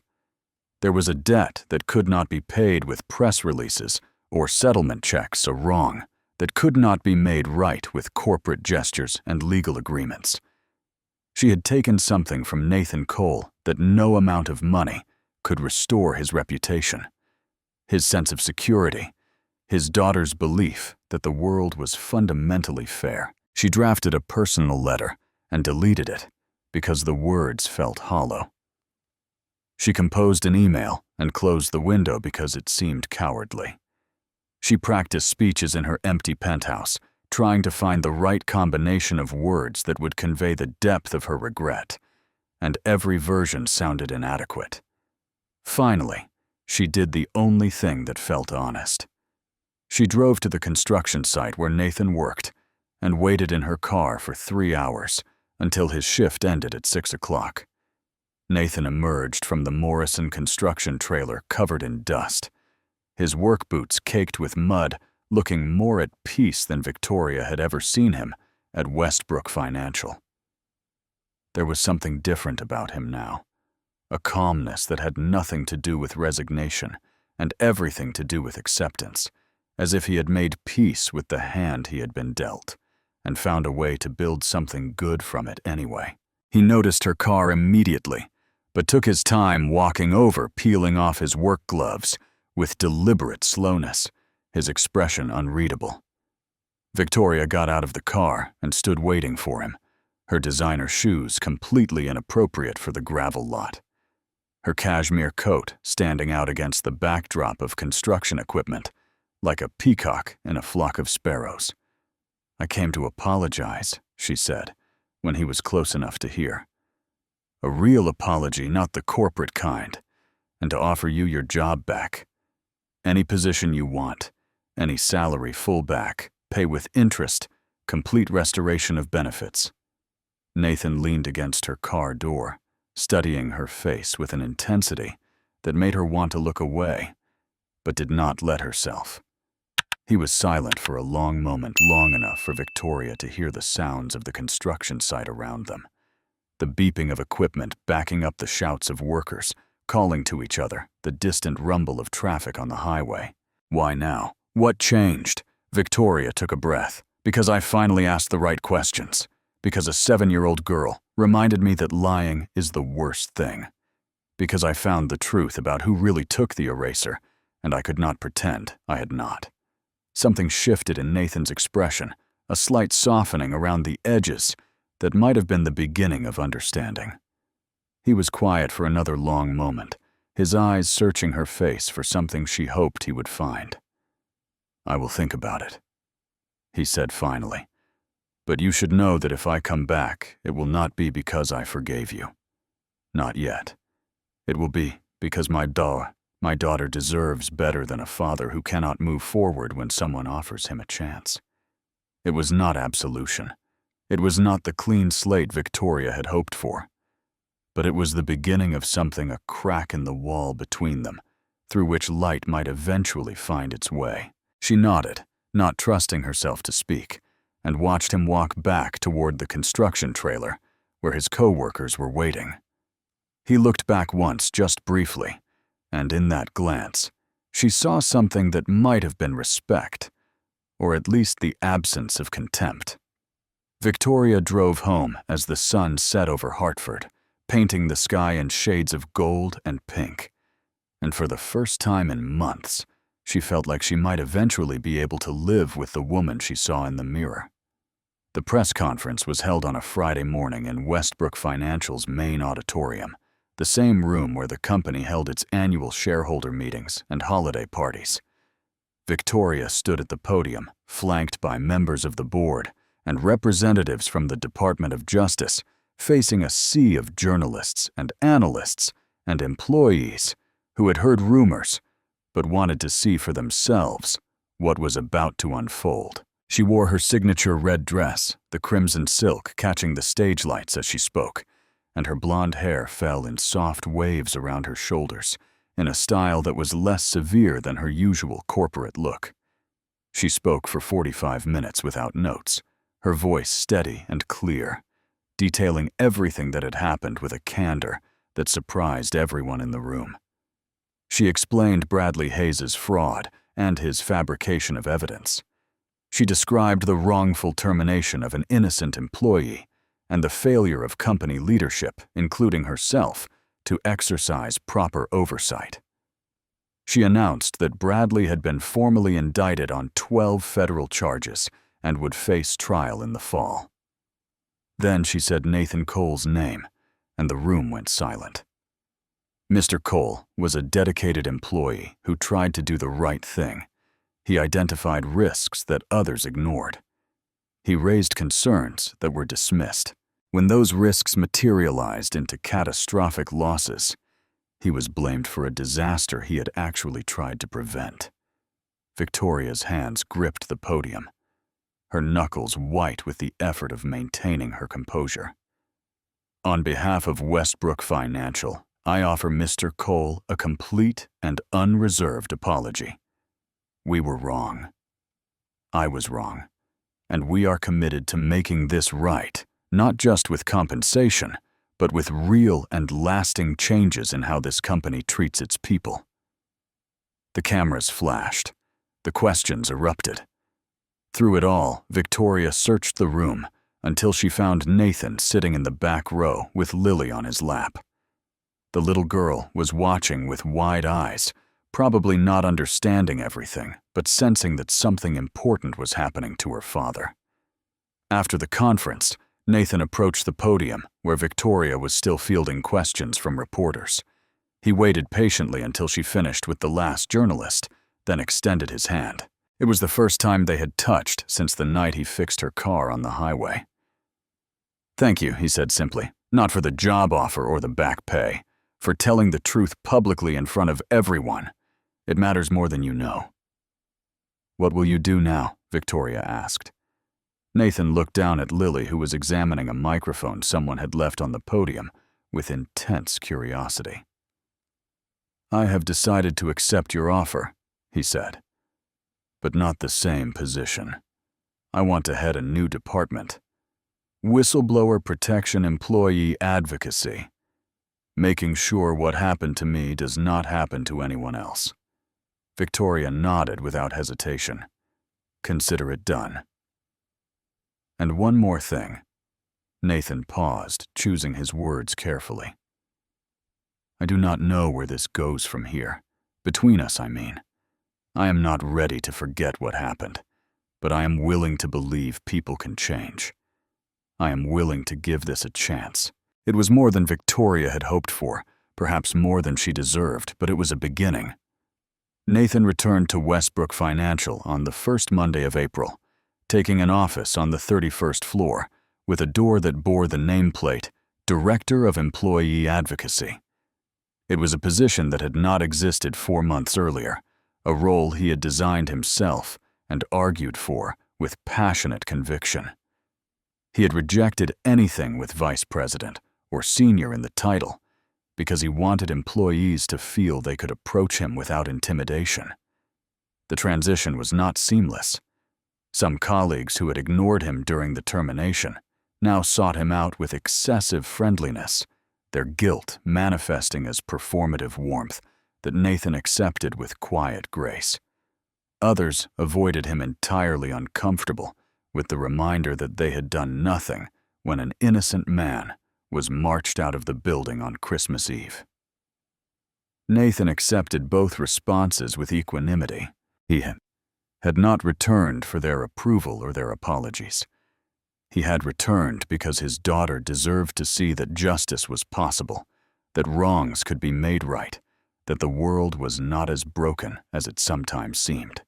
[SPEAKER 1] There was a debt that could not be paid with press releases or settlement checks so wrong, that could not be made right with corporate gestures and legal agreements. She had taken something from Nathan Cole that no amount of money could restore: his reputation, his sense of security, his daughter's belief that the world was fundamentally fair. She drafted a personal letter and deleted it because the words felt hollow. She composed an email and closed the window because it seemed cowardly. She practiced speeches in her empty penthouse, trying to find the right combination of words that would convey the depth of her regret, and every version sounded inadequate. Finally, she did the only thing that felt honest. She drove to the construction site where Nathan worked and waited in her car for 3 hours until his shift ended at 6 o'clock. Nathan emerged from the Morrison construction trailer covered in dust, his work boots caked with mud, looking more at peace than Victoria had ever seen him at Westbrook Financial. There was something different about him now, a calmness that had nothing to do with resignation and everything to do with acceptance, as if he had made peace with the hand he had been dealt and found a way to build something good from it anyway. He noticed her car immediately, but took his time walking over, peeling off his work gloves with deliberate slowness, his expression unreadable. Victoria got out of the car and stood waiting for him, her designer shoes completely inappropriate for the gravel lot, her cashmere coat standing out against the backdrop of construction equipment like a peacock in a flock of sparrows. "I came to apologize," she said, when he was close enough to hear. A real apology, not the corporate kind. and to offer you your job back. Any position you want, any salary full back, pay with interest, complete restoration of benefits." Nathan leaned against her car door, studying her face with an intensity that made her want to look away, but did not let herself. He was silent for a long moment, long enough for Victoria to hear the sounds of the construction site around them. The beeping of equipment backing up the shouts of workers, calling to each other, the distant rumble of traffic on the highway. Why now? What changed? Victoria took a breath. Because I finally asked the right questions. Because a 7-year-old girl reminded me that lying is the worst thing. Because I found the truth about who really took the eraser, and I could not pretend I had not. Something shifted in Nathan's expression, a slight softening around the edges that might have been the beginning of understanding. He was quiet for another long moment, his eyes searching her face for something she hoped he would find. "I will think about it," he said finally. "But you should know that if I come back, it will not be because I forgave you. Not yet. It will be because my daughter deserves better than a father who cannot move forward when someone offers him a chance." It was not absolution. It was not the clean slate Victoria had hoped for. But it was the beginning of something, a crack in the wall between them, through which light might eventually find its way. She nodded, not trusting herself to speak, and watched him walk back toward the construction trailer, where his co-workers were waiting. He looked back once, just briefly, and in that glance, she saw something that might have been respect, or at least the absence of contempt. Victoria drove home as the sun set over Hartford, painting the sky in shades of gold and pink. And for the first time in months, she felt like she might eventually be able to live with the woman she saw in the mirror. The press conference was held on a Friday morning in Westbrook Financial's main auditorium, the same room where the company held its annual shareholder meetings and holiday parties. Victoria stood at the podium, flanked by members of the board and representatives from the Department of Justice, facing a sea of journalists and analysts and employees who had heard rumors but wanted to see for themselves what was about to unfold. She wore her signature red dress, the crimson silk catching the stage lights as she spoke, and her blonde hair fell in soft waves around her shoulders, in a style that was less severe than her usual corporate look. She spoke for 45 minutes without notes, her voice steady and clear, detailing everything that had happened with a candor that surprised everyone in the room. She explained Bradley Hayes's fraud and his fabrication of evidence. She described the wrongful termination of an innocent employee and the failure of company leadership, including herself, to exercise proper oversight. She announced that Bradley had been formally indicted on 12 federal charges and would face trial in the fall. Then she said Nathan Cole's name, and the room went silent. Mr. Cole was a dedicated employee who tried to do the right thing. He identified risks that others ignored. He raised concerns that were dismissed. When those risks materialized into catastrophic losses, he was blamed for a disaster he had actually tried to prevent. Victoria's hands gripped the podium, her knuckles white with the effort of maintaining her composure. "On behalf of Westbrook Financial, I offer Mr. Cole a complete and unreserved apology. We were wrong. I was wrong. And we are committed to making this right, not just with compensation, but with real and lasting changes in how this company treats its people." The cameras flashed. The questions erupted. Through it all, Victoria searched the room until she found Nathan sitting in the back row with Lily on his lap. The little girl was watching with wide eyes, probably not understanding everything, but sensing that something important was happening to her father. After the conference, Nathan approached the podium where Victoria was still fielding questions from reporters. He waited patiently until she finished with the last journalist, then extended his hand. It was the first time they had touched since the night he fixed her car on the highway. "Thank you," he said simply, "not for the job offer or the back pay, for telling the truth publicly in front of everyone. It matters more than you know." "What will you do now?" Victoria asked. Nathan looked down at Lily, who was examining a microphone someone had left on the podium, with intense curiosity. "I have decided to accept your offer," he said. "But not the same position. I want to head a new department. Whistleblower Protection Employee Advocacy. Making sure what happened to me does not happen to anyone else." Victoria nodded without hesitation. "Consider it done." "And one more thing." Nathan paused, choosing his words carefully. "I do not know where this goes from here. Between us, I mean. I am not ready to forget what happened, but I am willing to believe people can change. I am willing to give this a chance." It was more than Victoria had hoped for, perhaps more than she deserved, but it was a beginning. Nathan returned to Westbrook Financial on the first Monday of April, taking an office on the 31st floor with a door that bore the nameplate Director of Employee Advocacy. It was a position that had not existed 4 months earlier, a role he had designed himself and argued for with passionate conviction. He had rejected anything with vice president or senior in the title because he wanted employees to feel they could approach him without intimidation. The transition was not seamless. Some colleagues who had ignored him during the termination now sought him out with excessive friendliness, their guilt manifesting as performative warmth that Nathan accepted with quiet grace. Others avoided him entirely uncomfortable with the reminder that they had done nothing when an innocent man was marched out of the building on Christmas Eve. Nathan accepted both responses with equanimity. He had not returned for their approval or their apologies. He had returned because his daughter deserved to see that justice was possible, that wrongs could be made right, that the world was not as broken as it sometimes seemed.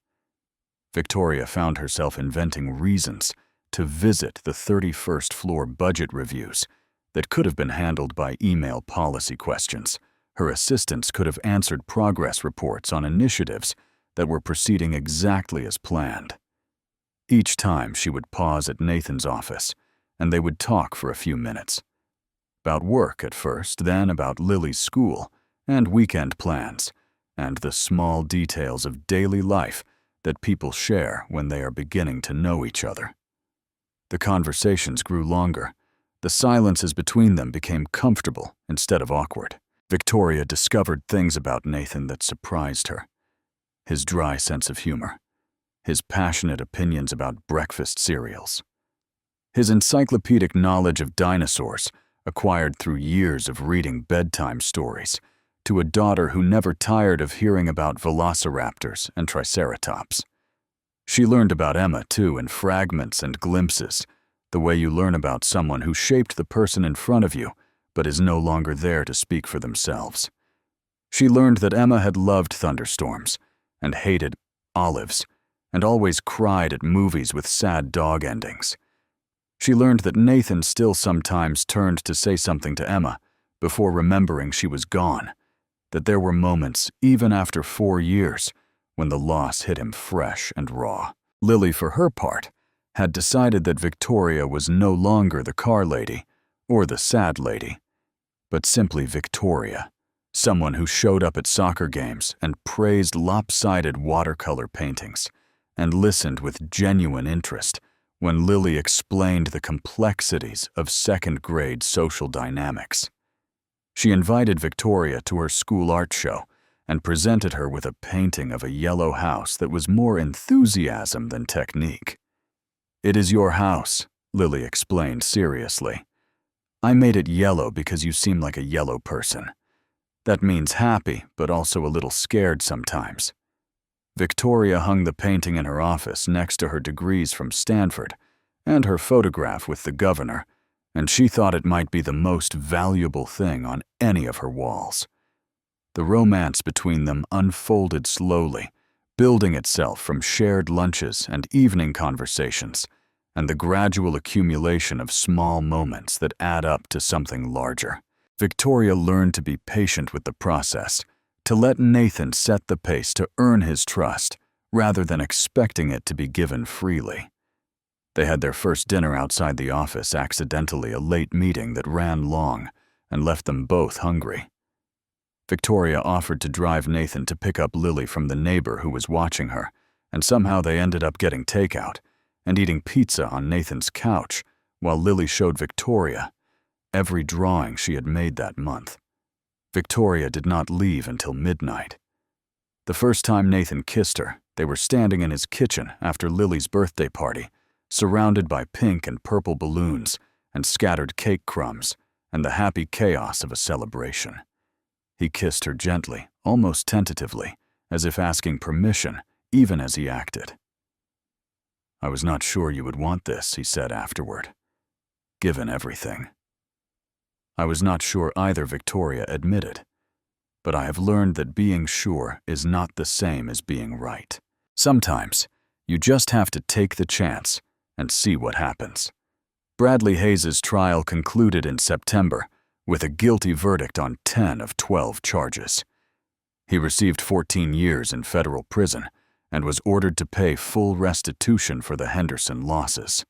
[SPEAKER 1] Victoria found herself inventing reasons to visit the 31st floor budget reviews that could have been handled by email policy questions. Her assistants could have answered progress reports on initiatives that were proceeding exactly as planned. Each time she would pause at Nathan's office, and they would talk for a few minutes. About work at first, then about Lily's school and weekend plans, and the small details of daily life that people share when they are beginning to know each other. The conversations grew longer. The silences between them became comfortable instead of awkward. Victoria discovered things about Nathan that surprised her. His dry sense of humor, his passionate opinions about breakfast cereals, his encyclopedic knowledge of dinosaurs acquired through years of reading bedtime stories to a daughter who never tired of hearing about velociraptors and triceratops. She learned about Emma, too, in fragments and glimpses, the way you learn about someone who shaped the person in front of you but is no longer there to speak for themselves. She learned that Emma had loved thunderstorms and hated olives and always cried at movies with sad dog endings. She learned that Nathan still sometimes turned to say something to Emma before remembering she was gone, that there were moments, even after 4 years, when the loss hit him fresh and raw. Lily, for her part, had decided that Victoria was no longer the car lady or the sad lady, but simply Victoria, someone who showed up at soccer games and praised lopsided watercolor paintings and listened with genuine interest when Lily explained the complexities of second-grade social dynamics. She invited Victoria to her school art show and presented her with a painting of a yellow house that was more enthusiasm than technique. "It is your house," Lily explained seriously. "I made it yellow because you seem like a yellow person. That means happy, but also a little scared sometimes." Victoria hung the painting in her office next to her degrees from Stanford and her photograph with the governor, and she thought it might be the most valuable thing on any of her walls. The romance between them unfolded slowly, building itself from shared lunches and evening conversations, and the gradual accumulation of small moments that add up to something larger. Victoria learned to be patient with the process, to let Nathan set the pace to earn his trust, rather than expecting it to be given freely. They had their first dinner outside the office, accidentally a late meeting that ran long and left them both hungry. Victoria offered to drive Nathan to pick up Lily from the neighbor who was watching her, and somehow they ended up getting takeout and eating pizza on Nathan's couch while Lily showed Victoria every drawing she had made that month. Victoria did not leave until midnight. The first time Nathan kissed her, they were standing in his kitchen after Lily's birthday party, surrounded by pink and purple balloons and scattered cake crumbs and the happy chaos of a celebration. He kissed her gently, almost tentatively, as if asking permission, even as he acted. "I was not sure you would want this," he said afterward, "given everything." "I was not sure either," Victoria admitted, "but I have learned that being sure is not the same as being right. Sometimes, you just have to take the chance and see what happens." Bradley Hayes' trial concluded in September with a guilty verdict on 10 of 12 charges. He received 14 years in federal prison and was ordered to pay full restitution for the Henderson losses.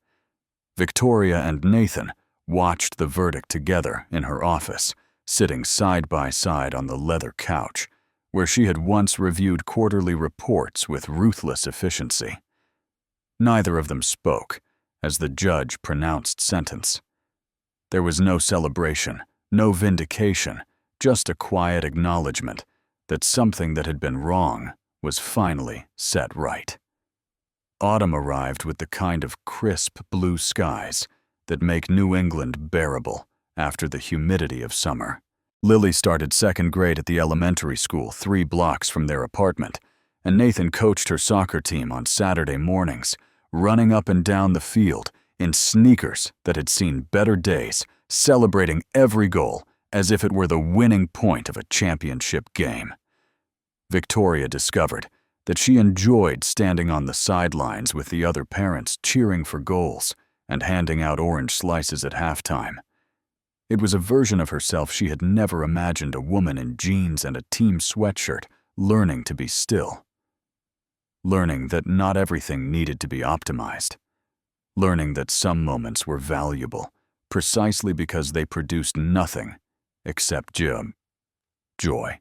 [SPEAKER 1] Victoria and Nathan watched the verdict together in her office, sitting side by side on the leather couch, where she had once reviewed quarterly reports with ruthless efficiency. Neither of them spoke as the judge pronounced sentence. There was no celebration, no vindication, just a quiet acknowledgement that something that had been wrong was finally set right. Autumn arrived with the kind of crisp blue skies that make New England bearable after the humidity of summer. Lily started second grade at the elementary school 3 blocks from their apartment, and Nathan coached her soccer team on Saturday mornings, running up and down the field in sneakers that had seen better days, celebrating every goal as if it were the winning point of a championship game. Victoria discovered that she enjoyed standing on the sidelines with the other parents cheering for goals and handing out orange slices at halftime. It was a version of herself she had never imagined, a woman in jeans and a team sweatshirt learning to be still. Learning that not everything needed to be optimized. Learning that some moments were valuable precisely because they produced nothing except joy.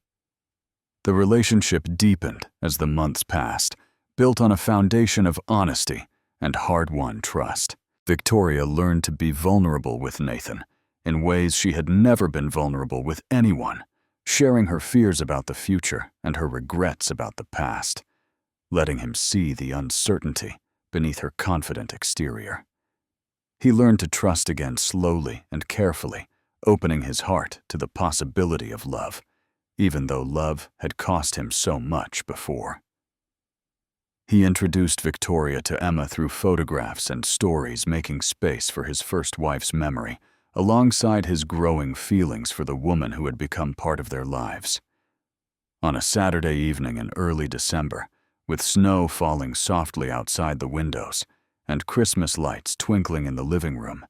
[SPEAKER 1] The relationship deepened as the months passed, built on a foundation of honesty and hard-won trust. Victoria learned to be vulnerable with Nathan in ways she had never been vulnerable with anyone, sharing her fears about the future and her regrets about the past, letting him see the uncertainty beneath her confident exterior. He learned to trust again slowly and carefully, opening his heart to the possibility of love, even though love had cost him so much before. He introduced Victoria to Emma through photographs and stories, making space for his first wife's memory, alongside his growing feelings for the woman who had become part of their lives. On a Saturday evening in early December, with snow falling softly outside the windows and Christmas lights twinkling in the living room,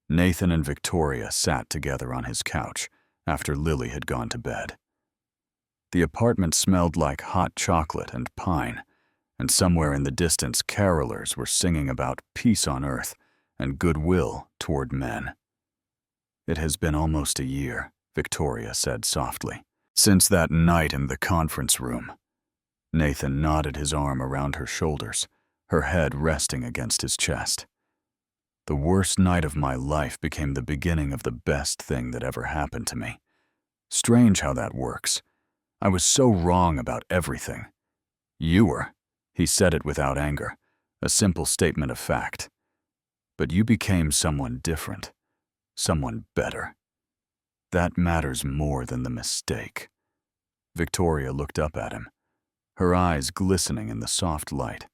[SPEAKER 1] Nathan and Victoria sat together on his couch after Lily had gone to bed. The apartment smelled like hot chocolate and pine, and somewhere in the distance carolers were singing about peace on earth and goodwill toward men. "It has been almost a year," Victoria said softly, "since that night in the conference room." Nathan nodded his arm around her shoulders, her head resting against his chest. "The worst night of my life became the beginning of the best thing that ever happened to me. Strange how that works. I was so wrong about everything. You were." He said it without anger, a simple statement of fact. "But you became someone different, someone better. That matters more than the mistake." Victoria looked up at him, her eyes glistening in the soft light.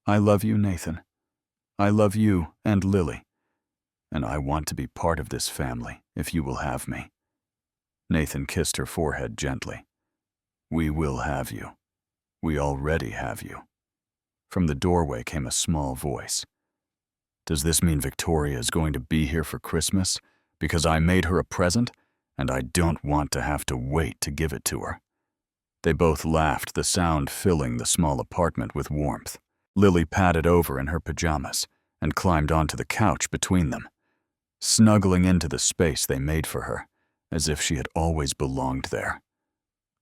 [SPEAKER 1] "I love you, Nathan. I love you and Lily. And I want to be part of this family if you will have me." Nathan kissed her forehead gently. "We will have you. We already have you." From the doorway came a small voice. "Does this mean Victoria is going to be here for Christmas because I made her a present and I don't want to have to wait to give it to her." They both laughed, the sound filling the small apartment with warmth. Lily padded over in her pajamas and climbed onto the couch between them, snuggling into the space they made for her, as if she had always belonged there.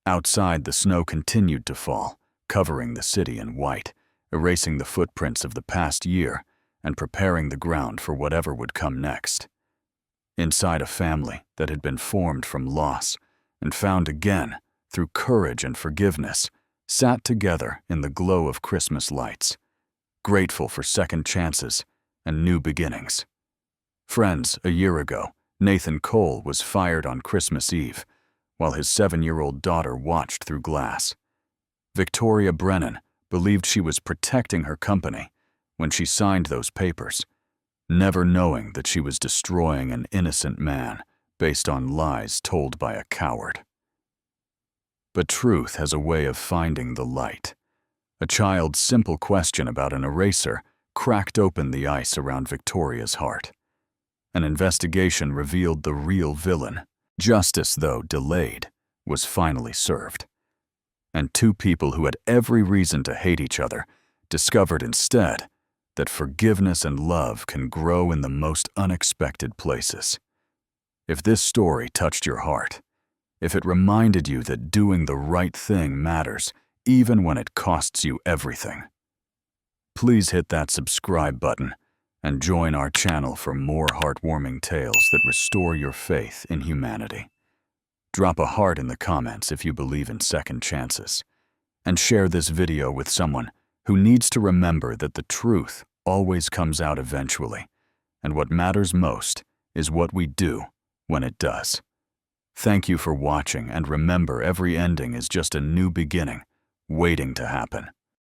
[SPEAKER 1] Outside, the snow continued to fall, covering the city in white, erasing the footprints of the past year and preparing the ground for whatever would come next. Inside, a family that had been formed from loss and found again through courage and forgiveness sat together in the glow of Christmas lights, grateful for second chances and new beginnings. Friends, a year ago, Nathan Cole was fired on Christmas Eve, while his 7-year-old daughter watched through glass. Victoria Brennan believed she was protecting her company when she signed those papers, never knowing that she was destroying an innocent man based on lies told by a coward. But truth has a way of finding the light. A child's simple question about an eraser cracked open the ice around Victoria's heart. An investigation revealed the real villain. Justice, though delayed, was finally served. And two people who had every reason to hate each other discovered instead that forgiveness and love can grow in the most unexpected places. If this story touched your heart, if it reminded you that doing the right thing matters even when it costs you everything, please hit that subscribe button and join our channel for more heartwarming tales that restore your faith in humanity. Drop a heart in the comments if you believe in second chances, and share this video with someone who needs to remember that the truth always comes out eventually, and what matters most is what we do when it does. Thank you for watching, and remember, every ending is just a new beginning waiting to happen.